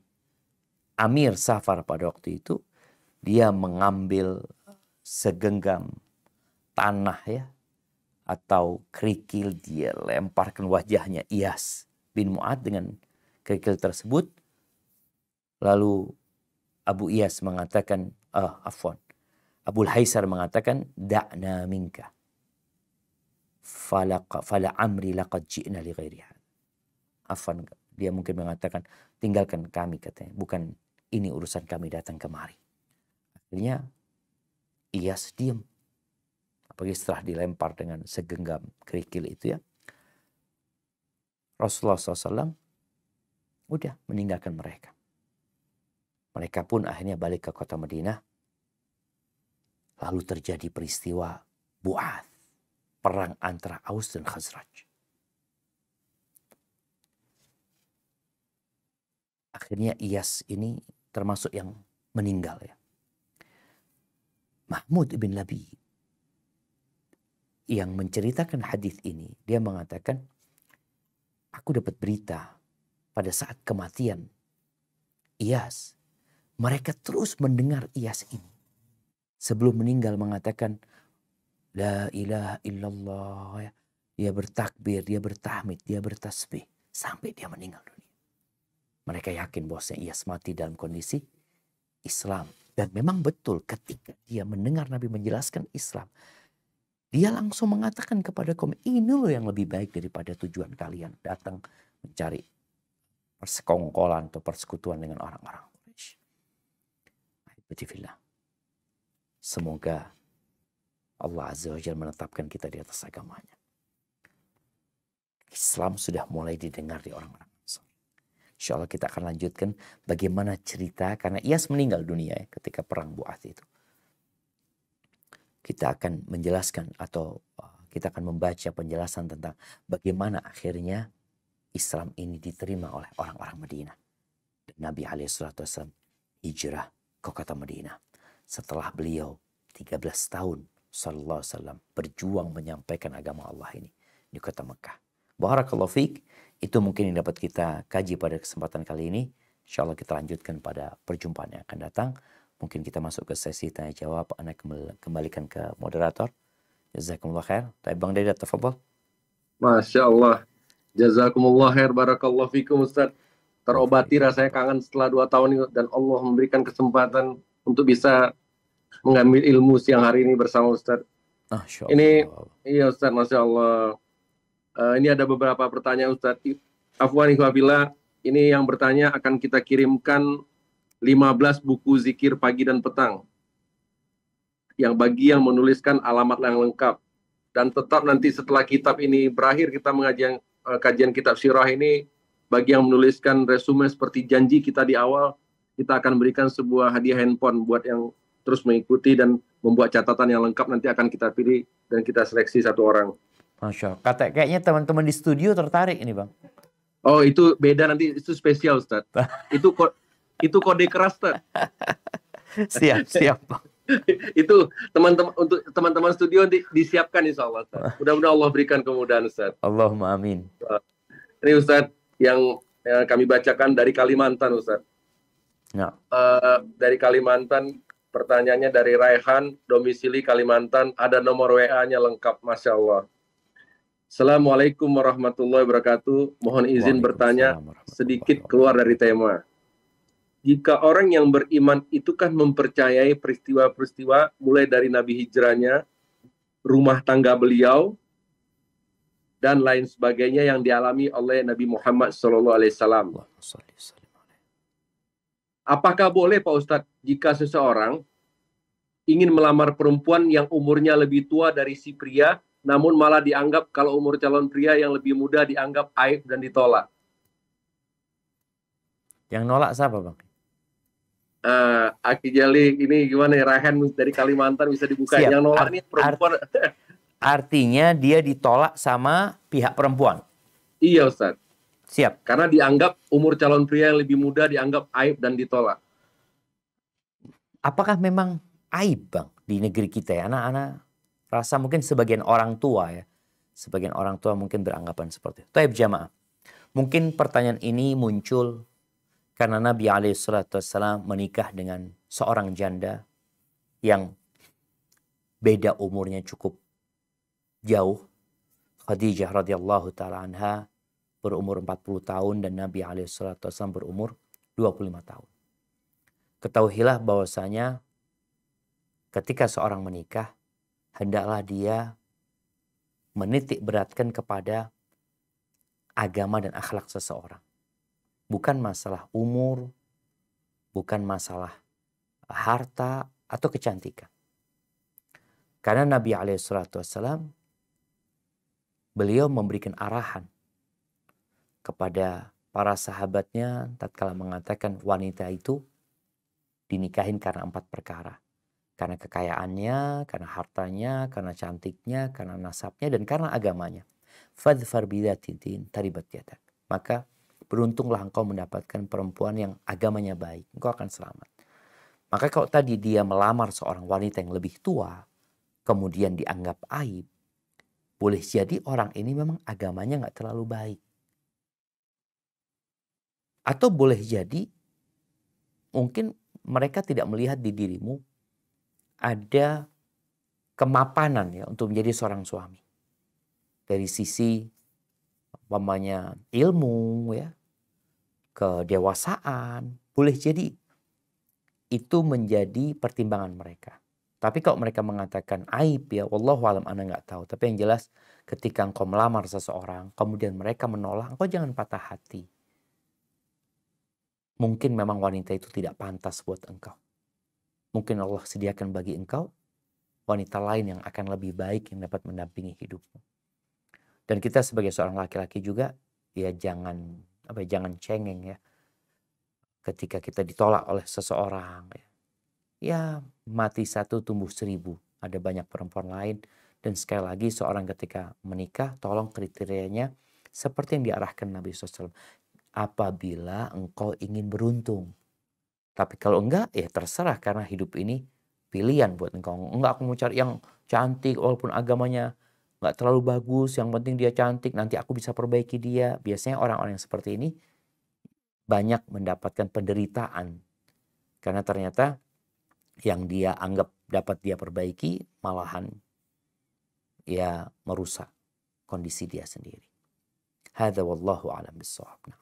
Amir Safar pada waktu itu, dia mengambil segenggam tanah ya, atau kerikil, dia lemparkan wajahnya Iyas bin Mu'ad dengan kerikil tersebut. Lalu Abu Iyas mengatakan, Abul Haisar mengatakan, Da'na minka. Fala amri laqad ji'na li ghairiha. Afwan, dia mungkin mengatakan, tinggalkan kami katanya. Bukan ini urusan kami datang kemari. Akhirnya, Iyas diam. Apalagi setelah dilempar dengan segenggam kerikil itu ya. Rasulullah SAW udah meninggalkan mereka. Mereka pun akhirnya balik ke kota Madinah. Lalu terjadi peristiwa Bu'ath, perang antara Aus dan Khazraj. Akhirnya Iyas ini termasuk yang meninggal ya. Mahmud ibn Labi yang menceritakan hadis ini, dia mengatakan, aku dapat berita pada saat kematian Iyas, mereka terus mendengar Iyas ini. Sebelum meninggal mengatakan, La ilaha illallah. Dia bertakbir, dia bertahmid, dia bertasbih. Sampai dia meninggal dunia. Mereka yakin bahwasanya Iyas mati dalam kondisi Islam. Dan memang betul ketika dia mendengar Nabi menjelaskan Islam, dia langsung mengatakan kepada kaum, ini loh yang lebih baik daripada tujuan kalian datang mencari persekongkolan atau persekutuan dengan orang-orang Quraisy. Alhamdulillah. Semoga Allah Azza wa Jalla menetapkan kita di atas agamanya. Islam sudah mulai didengar di orang-orang Ansar. Insya Allah kita akan lanjutkan bagaimana cerita, karena Iyas meninggal dunia ya, ketika perang Bu'ath itu. Kita akan menjelaskan atau kita akan membaca penjelasan tentang bagaimana akhirnya Islam ini diterima oleh orang-orang Madinah. Dan Nabi SAW hijrah ke kota Madinah. Setelah beliau 13 tahun sallallahu alaihi wasallam berjuang menyampaikan agama Allah ini di kota Mekah. Barakallahu fiik. Itu mungkin yang dapat kita kaji pada kesempatan kali ini. Insyaallah kita lanjutkan pada perjumpaan yang akan datang. Mungkin kita masuk ke sesi tanya jawab. Anda kembalikan ke moderator. Jazakumullah khair. Baik Bang Dedat, tafadhol. Masya Allah. Jazakumullah khair. Barakallahu fikum Ustaz. Terobati rasanya kangen setelah 2 tahun ini, dan Allah memberikan kesempatan untuk bisa mengambil ilmu siang hari ini bersama Ustaz. Ini, iya Ustaz, Masya Allah. Ini ada beberapa pertanyaan Ustaz. Afwan ikhwafillah, ini yang bertanya akan kita kirimkan 15 buku zikir pagi dan petang. Yang bagi yang menuliskan alamat yang lengkap. Dan tetap nanti setelah kitab ini berakhir, kita kajian kitab sirah ini, bagi yang menuliskan resume seperti janji kita di awal, kita akan berikan sebuah hadiah handphone buat yang terus mengikuti dan membuat catatan yang lengkap. Nanti akan kita pilih dan kita seleksi 1 orang. Masya Allah. Kayaknya teman-teman di studio tertarik ini Bang. Oh itu beda, nanti itu spesial Ustaz. itu kode keras Ustaz. Siap Bang. Itu teman-teman, untuk teman-teman studio disiapkan insya Allah Ustaz. Mudah-mudahan Allah berikan kemudahan Ustaz. Allahumma amin. Ini Ustaz yang kami bacakan dari Kalimantan Ustaz. Ya. Dari Kalimantan, Pertanyaannya dari Raihan, domisili Kalimantan, ada nomor WA-nya lengkap, Masya Allah. Assalamualaikum warahmatullahi wabarakatuh. Mohon izin bertanya, sedikit keluar dari tema. Jika orang yang beriman itu kan mempercayai peristiwa-peristiwa mulai dari Nabi hijrahnya, rumah tangga beliau, dan lain sebagainya yang dialami oleh Nabi Muhammad SAW. Apakah boleh Pak Ustadz jika seseorang ingin melamar perempuan yang umurnya lebih tua dari si pria, namun malah dianggap kalau umur calon pria yang lebih muda dianggap aib dan ditolak? Yang nolak siapa, Bang? Aki Jali, ini gimana ya, Rahan dari Kalimantan bisa dibuka. Siap. Yang nolak ini perempuan. Artinya dia ditolak sama pihak perempuan. Iya Ustaz. Siap. Karena dianggap umur calon pria yang lebih muda dianggap aib dan ditolak. Apakah memang aib, Bang, di negeri kita ya? Anak-anak rasa mungkin sebagian orang tua ya. Sebagian orang tua mungkin beranggapan seperti itu. Taib jamaah. Mungkin pertanyaan ini muncul karena Nabi SAW menikah dengan seorang janda yang beda umurnya cukup jauh. Khadijah radhiyallahu ta'ala anha berumur 40 tahun dan Nabi SAW berumur 25 tahun. Ketahuilah bahwasanya ketika seorang menikah, hendaklah dia menitik beratkan kepada agama dan akhlak seseorang. Bukan masalah umur, bukan masalah harta atau kecantikan. Karena Nabi SAW, beliau memberikan arahan kepada para sahabatnya tatkala mengatakan wanita itu dinikahin karena 4 perkara. Karena kekayaannya, karena hartanya, karena cantiknya, karena nasabnya, dan karena agamanya. Fadfar bidzati din taribat yadak. Maka beruntunglah engkau mendapatkan perempuan yang agamanya baik. Engkau akan selamat. Maka kalau tadi dia melamar seorang wanita yang lebih tua, kemudian dianggap aib, boleh jadi orang ini memang agamanya nggak terlalu baik. Atau boleh jadi mungkin mereka tidak melihat di dirimu ada kemapanan ya untuk menjadi seorang suami. Dari sisi umpamanya ilmu ya, kedewasaan, boleh jadi itu menjadi pertimbangan mereka. Tapi kalau mereka mengatakan aib ya, wallahu alam, ana nggak tahu. Tapi yang jelas ketika engkau melamar seseorang, kemudian mereka menolak, engkau jangan patah hati. Mungkin memang wanita itu tidak pantas buat engkau. Mungkin Allah sediakan bagi engkau wanita lain yang akan lebih baik yang dapat mendampingi hidupmu. Dan kita sebagai seorang laki-laki juga ya jangan cengeng ya. Ketika kita ditolak oleh seseorang ya mati 1 tumbuh 1000. Ada banyak perempuan lain. Dan sekali lagi seorang ketika menikah tolong kriterianya seperti yang diarahkan Nabi SAW. Apabila engkau ingin beruntung. Tapi kalau enggak ya terserah karena hidup ini pilihan buat engkau. Enggak aku mau cari yang cantik walaupun agamanya enggak terlalu bagus. Yang penting dia cantik, nanti aku bisa perbaiki dia. Biasanya orang-orang yang seperti ini banyak mendapatkan penderitaan. Karena ternyata yang dia anggap dapat dia perbaiki malahan ya merusak kondisi dia sendiri. Hadza wallahu a'lam bissawab.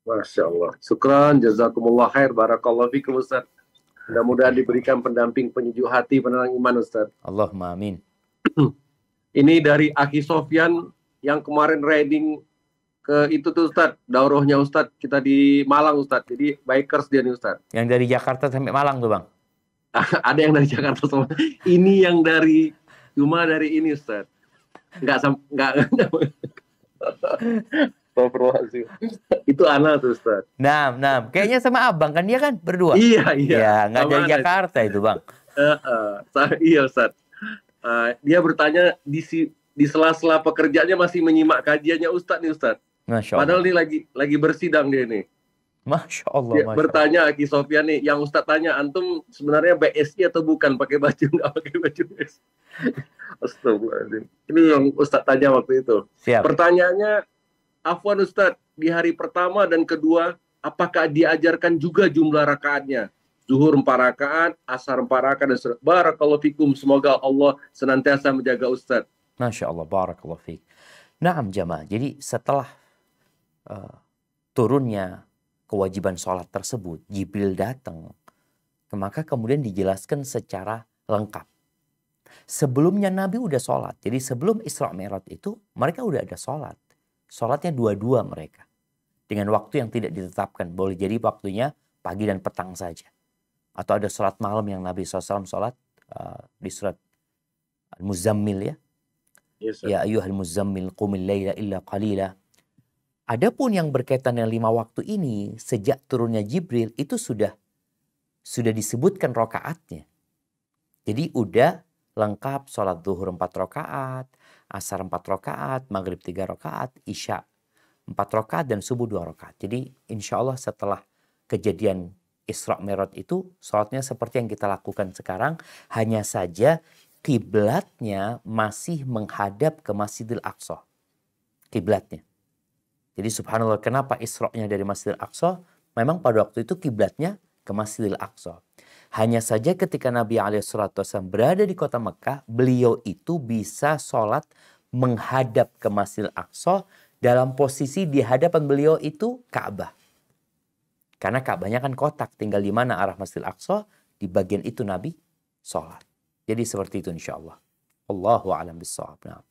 Masya Allah. Syukran, jazakumullah khair, barakallahu fikum Ustaz. Mudah-mudahan diberikan pendamping penyejuk hati, penerang iman Ustaz. Allahumma amin. Ini dari Aki Sofyan yang kemarin riding ke itu tuh Ustaz, daurahnya Ustaz, kita di Malang Ustaz. Jadi bikers dia nih Ustaz. Yang dari Jakarta sampai Malang tuh Bang? Ada yang dari Jakarta sama. Ini yang dari ini Ustaz. Enggak. Itu anak tuh Ustaz. Nah, kayaknya sama abang kan dia kan berdua. Iya. Ya, nggak dari Jakarta itu Bang. Iya Ustaz. Dia bertanya di sela-sela pekerjaannya masih menyimak kajiannya Ustaz nih Ustaz. Masya Allah. Padahal ini lagi bersidang dia nih. Masya Allah. Dia bertanya Aki Sofyan nih, yang Ustaz tanya antum sebenarnya BSI atau bukan, pakai baju nggak pakai baju BSI. Astagfirullahaladzim. Ini yang Ustaz tanya waktu itu. Siap. Pertanyaannya, afwan Ustaz, di hari pertama dan kedua, apakah diajarkan juga jumlah rakaatnya? zuhur 4 rakaat, asar 4 rakaat, dan barakallahu fikum. Semoga Allah senantiasa menjaga Ustadz. Masya Allah, barakallahu fiik. Naam jamaah, jadi setelah turunnya kewajiban sholat tersebut, Jibril datang, maka kemudian dijelaskan secara lengkap. Sebelumnya Nabi udah sholat, jadi sebelum Isra Mi'raj itu mereka udah ada sholat. Sholatnya dua-dua mereka. Dengan waktu yang tidak ditetapkan, boleh jadi waktunya pagi dan petang saja. Atau ada sholat malam yang Nabi SAW sholat di surat Al-Muzammil ya. Yes, Ya ayyuhal muzammil qumil laila illa qalila. Adapun yang berkaitan dengan 5 waktu ini, sejak turunnya Jibril itu sudah disebutkan rakaatnya. Jadi udah lengkap sholat zuhur 4 rakaat, asar 4 rakaat, maghrib 3 rakaat, isya 4 rakaat, dan subuh 2 rakaat. Jadi insya Allah setelah kejadian Isra Mi'raj itu sholatnya seperti yang kita lakukan sekarang, hanya saja kiblatnya masih menghadap ke Masjidil Aqsa. Kiblatnya. Jadi subhanallah, kenapa Isra-nya dari Masjidil Aqsa? Memang pada waktu itu kiblatnya ke Masjidil Aqsa. Hanya saja ketika Nabi SAW berada di kota Mekah, beliau itu bisa sholat menghadap ke Masjidil Aqsa, dalam posisi di hadapan beliau itu Ka'bah. Karena Ka'bahnya kan kotak, tinggal di mana arah Masjidil Aqsa, di bagian itu Nabi sholat. Jadi seperti itu insya Allah. Allahu a'lam bishawab. Nah.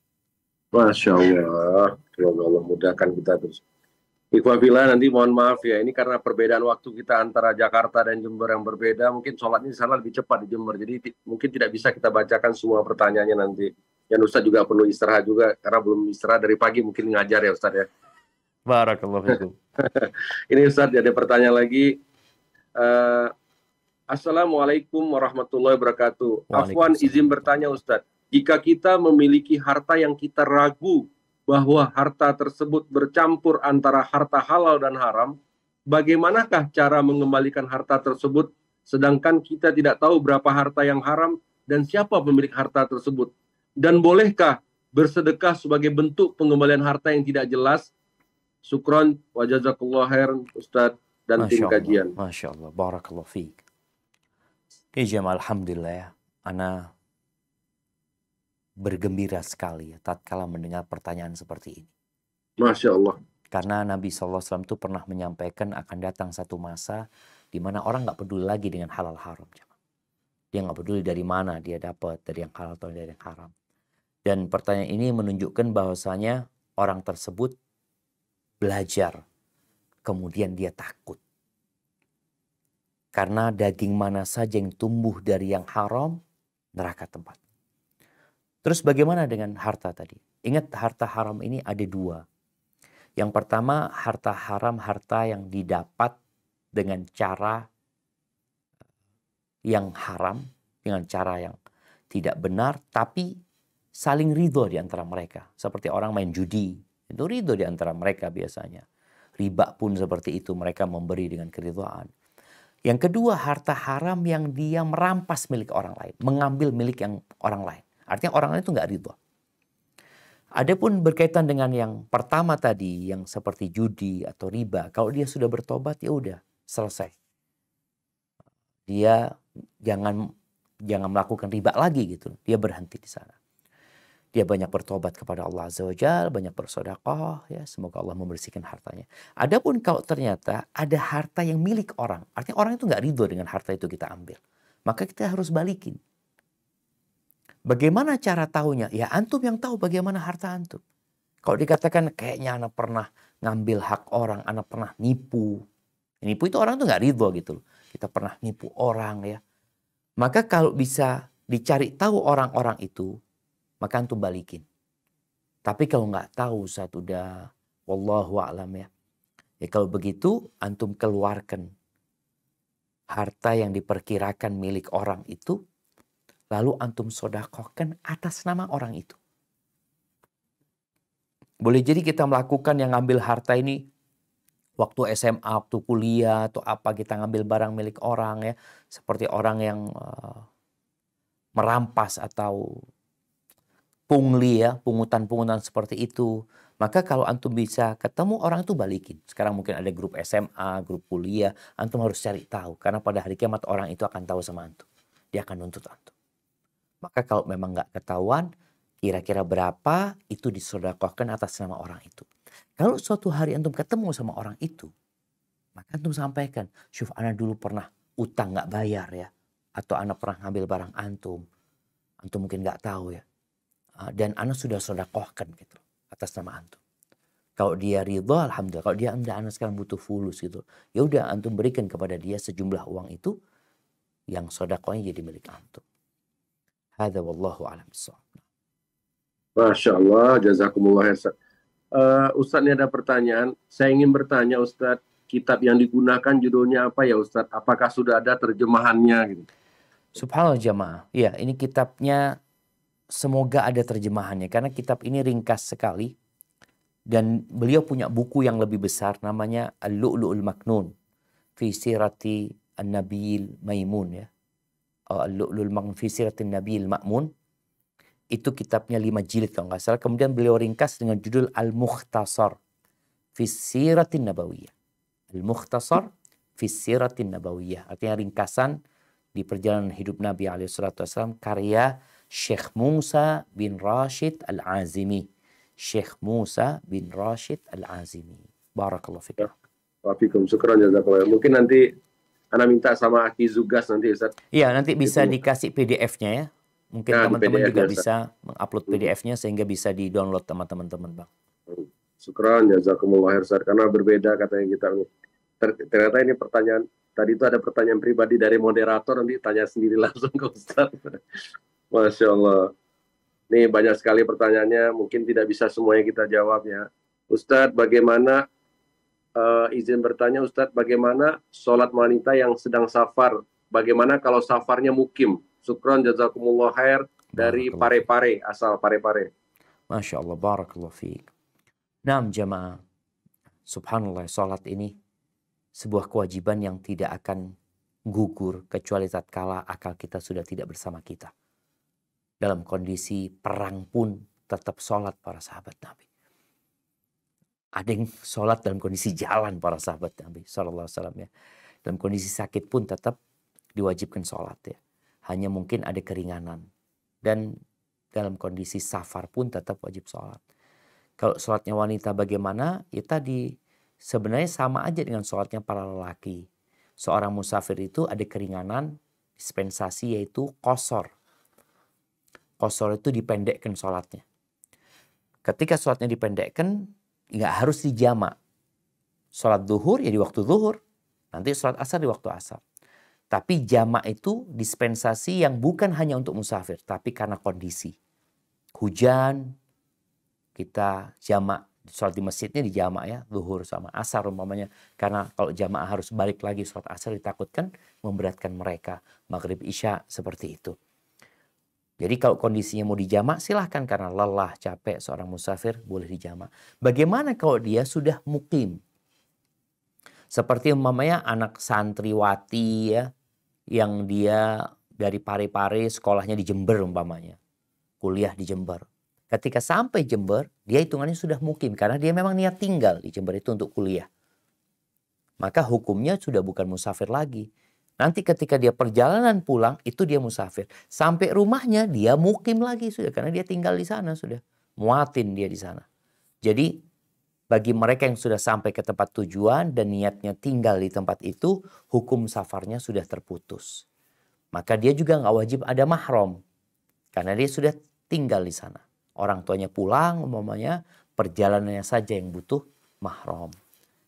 Masya Allah. Semoga Allah mudahkan kita terus. Ikhwan fillah, nanti mohon maaf ya, ini karena perbedaan waktu kita antara Jakarta dan Jember yang berbeda, mungkin sholatnya di sana lebih cepat di Jember, jadi mungkin tidak bisa kita bacakan semua pertanyaannya nanti. Dan Ustadz juga perlu istirahat juga, karena belum istirahat dari pagi, mungkin ngajar ya Ustadz ya. Barakallahu fikum. Ini Ustadz, ada pertanyaan lagi. Assalamualaikum warahmatullahi wabarakatuh. Afwan, izin bertanya Ustadz, jika kita memiliki harta yang kita ragu bahwa harta tersebut bercampur antara harta halal dan haram, bagaimanakah cara mengembalikan harta tersebut sedangkan kita tidak tahu berapa harta yang haram dan siapa pemilik harta tersebut? Dan bolehkah bersedekah sebagai bentuk pengembalian harta yang tidak jelas? Syukron wa jazakallahu khairan Ustadz dan tim kajian. Masya Allah, barakallahu fiik. Ijam, alhamdulillah ya, ana bergembira sekali ya tatkala mendengar pertanyaan seperti ini. Masya Allah. Karena Nabi SAW itu pernah menyampaikan akan datang satu masa di mana orang nggak peduli lagi dengan halal haram. Dia nggak peduli dari mana dia dapat, dari yang halal atau dari yang haram. Dan pertanyaan ini menunjukkan bahwasanya orang tersebut belajar, kemudian dia takut. Karena daging mana saja yang tumbuh dari yang haram, neraka tempat. Terus bagaimana dengan harta tadi? Ingat, harta haram ini ada 2. Yang pertama, harta haram, harta yang didapat dengan cara yang haram, dengan cara yang tidak benar, tapi saling ridho di antara mereka. Seperti orang main judi, itu ridho di antara mereka biasanya. Riba pun seperti itu, mereka memberi dengan keridhaan. Yang kedua, harta haram yang dia merampas milik orang lain, mengambil milik yang orang lain. Artinya orang lain itu nggak ridho. Adapun berkaitan dengan yang pertama tadi, yang seperti judi atau riba, kalau dia sudah bertobat ya udah selesai. Dia jangan melakukan riba lagi gitu. Dia berhenti di sana. Dia banyak bertobat kepada Allah Azza wa Jalla, banyak bersedekah, ya semoga Allah membersihkan hartanya. Adapun kalau ternyata ada harta yang milik orang, artinya orang itu nggak ridho dengan harta itu kita ambil, maka kita harus balikin. Bagaimana cara tahunya? Ya antum yang tahu bagaimana harta antum. Kalau dikatakan kayaknya anak pernah ngambil hak orang, anak pernah nipu. Nipu itu orang tuh nggak ridho gitu loh. Kita pernah nipu orang ya. Maka kalau bisa dicari tahu orang-orang itu, maka antum balikin. Tapi kalau nggak tahu saat udah wallahu a'lam ya. Ya kalau begitu antum keluarkan harta yang diperkirakan milik orang itu, lalu antum sodakohkan atas nama orang itu. Boleh jadi kita melakukan yang ngambil harta ini waktu SMA, waktu kuliah, atau apa kita ngambil barang milik orang ya. Seperti orang yang merampas atau pungli ya, pungutan-pungutan seperti itu. Maka kalau antum bisa ketemu orang itu balikin. Sekarang mungkin ada grup SMA, grup kuliah, antum harus cari tahu. Karena pada hari kiamat orang itu akan tahu sama antum. Dia akan nuntut antum. Maka kalau memang nggak ketahuan, kira-kira berapa itu disedekahkan atas nama orang itu. Kalau suatu hari antum ketemu sama orang itu, maka antum sampaikan, syuf ana dulu pernah utang nggak bayar ya. Atau ana pernah ngambil barang antum. Antum mungkin nggak tahu ya. Dan ana sudah sedekahkan gitu atas nama antum. Kalau dia ridha, alhamdulillah. Kalau dia anda sekarang butuh fulus gitu, ya udah antum berikan kepada dia sejumlah uang itu yang sedekahnya jadi milik antum. Hadza wallahu a'lam bissawab. Masya Allah, jazakumullah khair. Ustadz, ini ada pertanyaan. Saya ingin bertanya Ustadz, kitab yang digunakan judulnya apa ya Ustadz? Apakah sudah ada terjemahannya gitu? Subhanallah jamaah. Ya, ini kitabnya semoga ada terjemahannya. Karena kitab ini ringkas sekali. Dan beliau punya buku yang lebih besar namanya Al-Lu'lu'ul Maknun fi Sirati An-Nabil Maimun ya. Al-Lu'lu'ul Maknun fi Sirati An-Nabil Ma'mun. Itu kitabnya 5 jilid kalau nggak salah. Kemudian beliau ringkas dengan judul Al-Mukhtasar fi Siratin Nabawiyah. Al-Mukhtasar fi Siratin Nabawiyah. Artinya ringkasan di perjalanan hidup Nabi SAW, karya Syekh Musa bin Rashid Al-Azimi. Syekh Musa bin Rashid Al-Azimi. Barakallahu fikum. Wafikum, syukran jazakallah. Mungkin nanti Ana minta sama Aki Zugas nanti Ustaz. Iya, nanti bisa dikasih PDF-nya ya. Mungkin teman-teman juga Ustaz bisa mengupload PDF-nya sehingga bisa di-download sama teman-teman, Bang. Syukran jazakumullah khair Ustaz. Karena berbeda katanya kita. Ternyata ini pertanyaan, tadi itu ada pertanyaan pribadi dari moderator, nanti tanya sendiri langsung ke Ustaz. Masya Allah. Nih banyak sekali pertanyaannya, mungkin tidak bisa semuanya kita jawab ya. Ustadz, bagaimana, izin bertanya Ustadz, bagaimana sholat wanita yang sedang safar? Bagaimana kalau safarnya mukim? Syukran jazakumullah khair dari Parepare, asal Parepare. Masya Allah, barakallahu fiik. Naam jamaah, subhanallah, sholat ini sebuah kewajiban yang tidak akan gugur kecuali tatkala akal kita sudah tidak bersama kita. Dalam kondisi perang pun tetap sholat para sahabat Nabi. Ada yang sholat dalam kondisi jalan para sahabat Nabi SAW ya. Dalam kondisi sakit pun tetap diwajibkan sholat ya. Hanya mungkin ada keringanan. Dan dalam kondisi safar pun tetap wajib sholat. Kalau sholatnya wanita bagaimana? Ya tadi sebenarnya sama aja dengan sholatnya para lelaki. Seorang musafir itu ada keringanan dispensasi yaitu qashar. Qashar itu dipendekkan sholatnya. Ketika sholatnya dipendekkan, nggak harus dijamak. Sholat zuhur ya di waktu zuhur. Nanti sholat asar di waktu asar. Tapi jamak itu dispensasi yang bukan hanya untuk musafir. Tapi karena kondisi. Hujan, kita jamak. Sholat di masjidnya dijamak ya. Zuhur sama asar umpamanya. Karena kalau jamak harus balik lagi sholat asar ditakutkan memberatkan mereka. Maghrib isya seperti itu. Jadi kalau kondisinya mau dijamak silahkan karena lelah, capek seorang musafir boleh dijamak. Bagaimana kalau dia sudah mukim? Seperti umpamanya anak santriwati ya yang dia dari Parepare sekolahnya di Jember umpamanya. Kuliah di Jember. Ketika sampai Jember dia hitungannya sudah mukim karena dia memang niat tinggal di Jember itu untuk kuliah. Maka hukumnya sudah bukan musafir lagi. Nanti ketika dia perjalanan pulang, itu dia musafir. Sampai rumahnya, dia mukim lagi sudah. Karena dia tinggal di sana sudah. Muatin dia di sana. Jadi, bagi mereka yang sudah sampai ke tempat tujuan dan niatnya tinggal di tempat itu, hukum safarnya sudah terputus. Maka dia juga nggak wajib ada mahram. Karena dia sudah tinggal di sana. Orang tuanya pulang, umpamanya perjalanannya saja yang butuh mahram.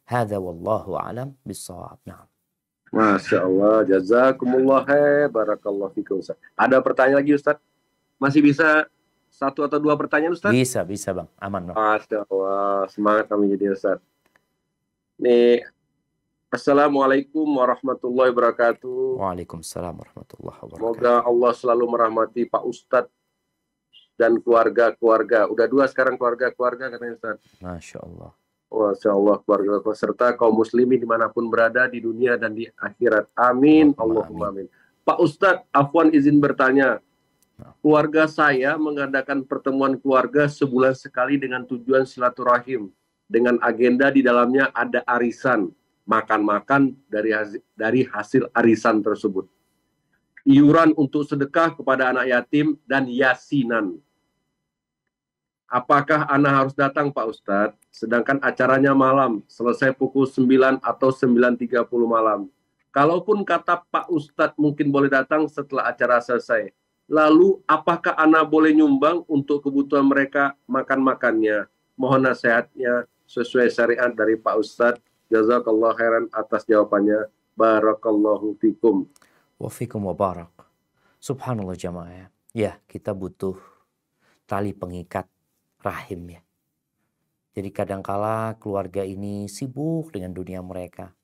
Hadza wallahu a'lam bissawab. Nah. Masya Allah, jazakumullah khair, barakallahu fikum Ustaz. Ada pertanyaan lagi Ustaz? Masih bisa 1 atau 2 pertanyaan Ustaz? Bisa Bang, aman Bang. Masya Allah, semangat kami jadi Ustaz. Nih, Assalamualaikum warahmatullahi wabarakatuh. Waalaikumsalam warahmatullahi wabarakatuh. Semoga Allah selalu merahmati Pak Ustadz dan keluarga-keluarga. Udah 2 sekarang keluarga-keluarga katanya Ustaz. Masya Allah. Masya Allah, keluarga serta kaum muslimin dimanapun berada di dunia dan di akhirat. Amin. Allahumma amin. Pak Ustadz, afwan izin bertanya. Keluarga saya mengadakan pertemuan keluarga sebulan sekali dengan tujuan silaturahim. Dengan agenda di dalamnya ada arisan, makan-makan dari hasil arisan tersebut. Iuran untuk sedekah kepada anak yatim dan yasinan. Apakah Ana harus datang Pak Ustadz? Sedangkan acaranya malam, selesai pukul 9 atau 9.30 malam. Kalaupun kata Pak Ustadz mungkin boleh datang setelah acara selesai. Lalu apakah Ana boleh nyumbang untuk kebutuhan mereka makan-makannya? Mohon nasihatnya sesuai syariat dari Pak Ustadz. Jazakallah khairan atas jawabannya. Barakallahu fikum. Wa fikum wa barak. Subhanallah jamaah. Ya, kita butuh tali pengikat rahim ya. Jadi kadangkala keluarga ini sibuk dengan dunia mereka.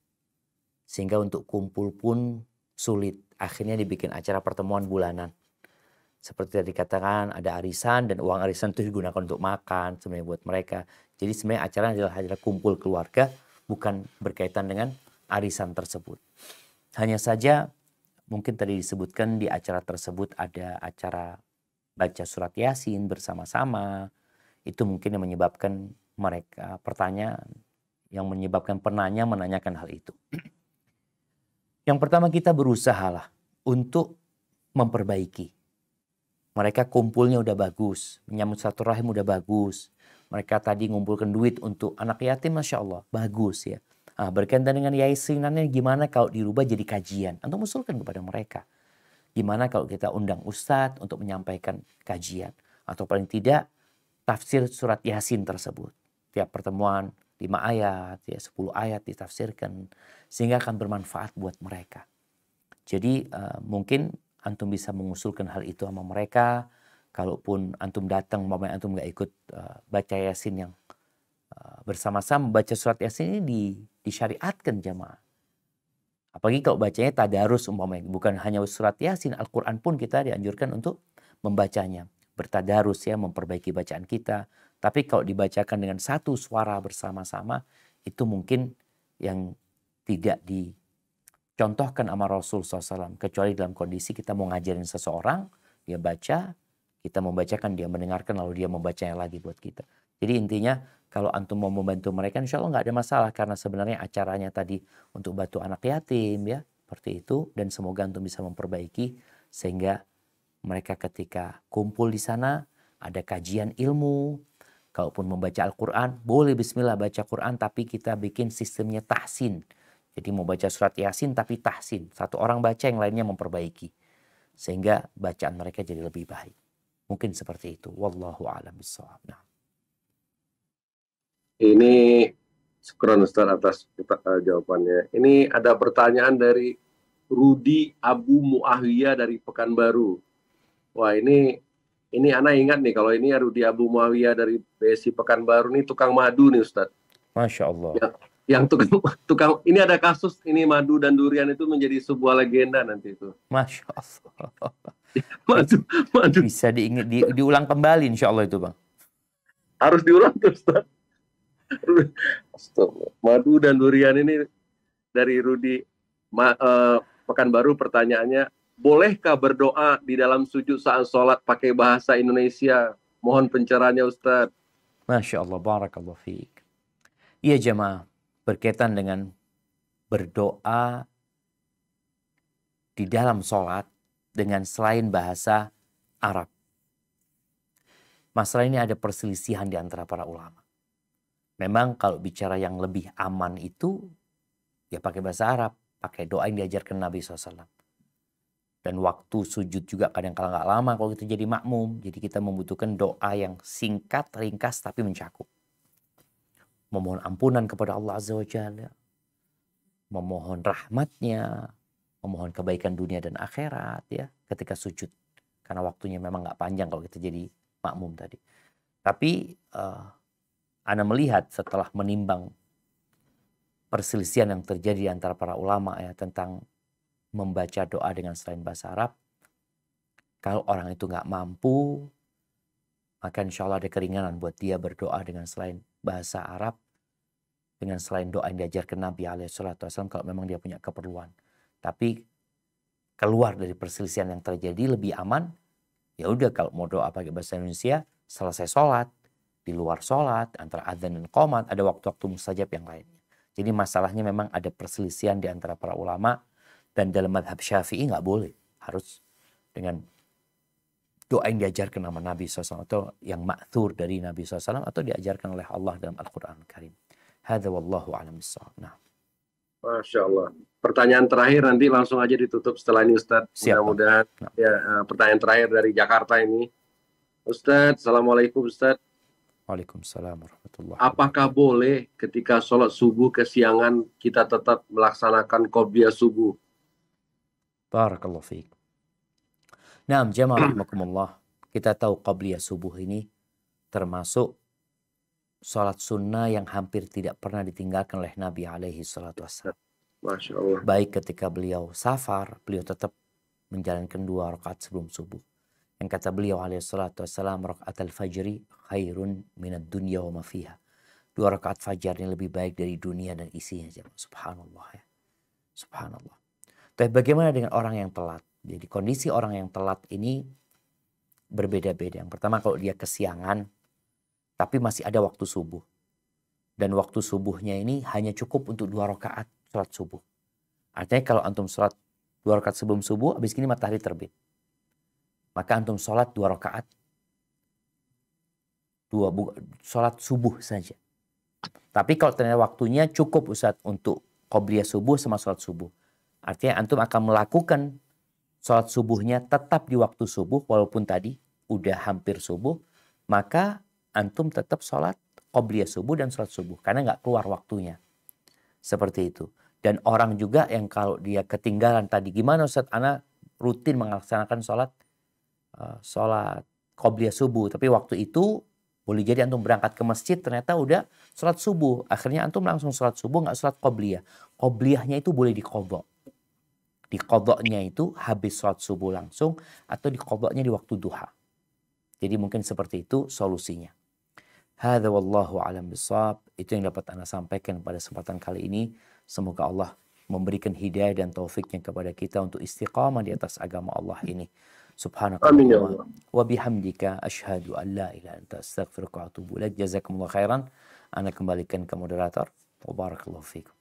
Sehingga untuk kumpul pun sulit. Akhirnya dibikin acara pertemuan bulanan. Seperti tadi dikatakan ada arisan dan uang arisan itu digunakan untuk makan sebenarnya buat mereka. Jadi sebenarnya acara adalah kumpul keluarga bukan berkaitan dengan arisan tersebut. Hanya saja mungkin tadi disebutkan di acara tersebut ada acara baca surat Yasin bersama-sama. Itu mungkin yang menyebabkan mereka pertanyaan, yang menyebabkan penanya menanyakan hal itu. Yang pertama kita berusahalah untuk memperbaiki. Mereka kumpulnya udah bagus, menyambut silaturahim udah bagus. Mereka tadi ngumpulkan duit untuk anak yatim, Masya Allah, bagus ya. Nah, berkaitan dengan yasinannya gimana kalau dirubah jadi kajian? Antum usulkan kepada mereka. Gimana kalau kita undang ustadz untuk menyampaikan kajian? Atau paling tidak tafsir surat Yasin tersebut. Tiap pertemuan 5 ayat, ya 10 ayat ditafsirkan. Sehingga akan bermanfaat buat mereka. Jadi mungkin antum bisa mengusulkan hal itu sama mereka. Kalaupun antum datang, umpamanya antum nggak ikut baca Yasin yang bersama-sama baca surat Yasin ini disyariatkan jamaah. Apalagi kalau bacanya tadarus umpamanya, bukan hanya surat Yasin, Al-Quran pun kita dianjurkan untuk membacanya. Bertadarus ya, memperbaiki bacaan kita. Tapi kalau dibacakan dengan satu suara bersama-sama, itu mungkin yang tidak dicontohkan sama Rasul SAW. Kecuali dalam kondisi kita mau ngajarin seseorang, dia baca, kita membacakan, dia mendengarkan, lalu dia membacanya lagi buat kita. Jadi intinya kalau antum mau membantu mereka, insya Allah nggak ada masalah. Karena sebenarnya acaranya tadi untuk bantu anak yatim ya, seperti itu. Dan semoga antum bisa memperbaiki sehingga mereka ketika kumpul di sana ada kajian ilmu. Kalaupun membaca Al-Quran, boleh bismillah baca Quran, tapi kita bikin sistemnya tahsin. Jadi mau baca surat Yasin tapi tahsin. Satu orang baca, yang lainnya memperbaiki. Sehingga bacaan mereka jadi lebih baik. Mungkin seperti itu. Wallahu a'lam bishawab. Nah. Ini syukran Ustaz atas jawabannya. Ini ada pertanyaan dari Rudi Abu Muawiyah dari Pekanbaru. Wah ini Ana ingat nih kalau ini Rudi Abu Muawiyah dari BSI Pekanbaru nih tukang madu nih Ustaz. Masya Allah. Yang tukang ini ada kasus ini madu dan durian itu menjadi sebuah legenda nanti itu. Masya Allah. madu. Bisa diulang kembali insya Allah itu Bang. Harus diulang tuh Ustaz. Madu dan durian ini dari Rudi Pekanbaru pertanyaannya, bolehkah berdoa di dalam sujud saat sholat pakai bahasa Indonesia? Mohon pencerahannya Ustaz. Masya Allah, barakallahu fiik. Iya jemaah, berkaitan dengan berdoa di dalam sholat dengan selain bahasa Arab. Masalah ini ada perselisihan di antara para ulama. Memang kalau bicara yang lebih aman itu ya pakai bahasa Arab, pakai doa yang diajarkan Nabi SAW. Dan waktu sujud juga kadang-kala nggak lama kalau kita jadi makmum. Jadi kita membutuhkan doa yang singkat, ringkas tapi mencakup. Memohon ampunan kepada Allah Azza wa Jalla. Memohon rahmatnya, memohon kebaikan dunia dan akhirat ya ketika sujud. Karena waktunya memang nggak panjang kalau kita jadi makmum tadi. Tapi Ana melihat setelah menimbang perselisihan yang terjadi di antara para ulama ya tentang membaca doa dengan selain bahasa Arab. Kalau orang itu nggak mampu, maka insya Allah ada keringanan buat dia berdoa dengan selain bahasa Arab, dengan selain doa yang diajarkan Nabi SAW kalau memang dia punya keperluan. Tapi keluar dari perselisihan yang terjadi lebih aman, Ya udah kalau mau doa pakai bahasa Indonesia, selesai sholat, di luar sholat, antara adzan dan qomat, ada waktu-waktu mustajab yang lainnya. Jadi masalahnya memang ada perselisihan di antara para ulama, dan dalam madhab Syafi'i nggak boleh. Harus dengan doa yang diajarkan nama Nabi SAW atau yang ma'thur dari Nabi SAW atau diajarkan oleh Allah dalam Al-Quran Al-Karim. Hadza wallahu a'lam bissawab. Nah. Masya Allah. Pertanyaan terakhir nanti langsung aja ditutup setelah ini Ustadz. Mudah-mudahan ya, pertanyaan terakhir dari Jakarta ini. Ustadz, Assalamualaikum Ustadz. Waalaikumsalam warahmatullahi wabarakatuh. Apakah boleh ketika sholat subuh kesiangan kita tetap melaksanakan qobliyah subuh? Barakallahu fiik. Nah, jamaah rahimakumullah. Kita tahu qobliyah subuh ini termasuk sholat sunnah yang hampir tidak pernah ditinggalkan oleh Nabi alaihi salatu wassalam. Masya Allah. Baik ketika beliau safar, beliau tetap menjalankan 2 rakaat sebelum subuh. Yang kata beliau alaihi salatu wassalam, rakaat al-fajri khairun minad dunya wa ma fiha. 2 rakaat fajar ini lebih baik dari dunia dan isinya. Subhanallah ya. Subhanallah. Tapi bagaimana dengan orang yang telat? Jadi kondisi orang yang telat ini berbeda-beda. Yang pertama kalau dia kesiangan, tapi masih ada waktu subuh. Dan waktu subuhnya ini hanya cukup untuk 2 rakaat sholat subuh. Artinya kalau antum sholat 2 rakaat sebelum subuh, habis ini matahari terbit. Maka antum sholat 2 rakaat. Sholat subuh saja. Tapi kalau ternyata waktunya cukup Ustaz untuk qobliyah subuh sama sholat subuh. Artinya antum akan melakukan sholat subuhnya tetap di waktu subuh, walaupun tadi udah hampir subuh, maka antum tetap sholat qobliyah subuh dan sholat subuh. Karena nggak keluar waktunya. Seperti itu. Dan orang juga yang kalau dia ketinggalan tadi, gimana Ustaz, ana rutin melaksanakan sholat qobliyah subuh. Tapi waktu itu boleh jadi antum berangkat ke masjid ternyata udah sholat subuh. Akhirnya antum langsung sholat subuh, nggak sholat qobliyah. Qobliyahnya itu boleh diqodok. Diqodoknya itu habis sholat subuh langsung atau diqodoknya di waktu duha. Jadi mungkin seperti itu solusinya. Hadza wallahu a'lam bishawab. Itu yang dapat Anda sampaikan pada kesempatan kali ini. Semoga Allah memberikan hidayah dan taufiknya kepada kita untuk istiqamah di atas agama Allah ini. Subhanakallahumma wa bihamdika asyhadu an la ilaha illa anta astaghfiruka wa atubu ilaik. Jazakumullah khairan. Ana kembalikan ke moderator. Wa barakallahu fiikum.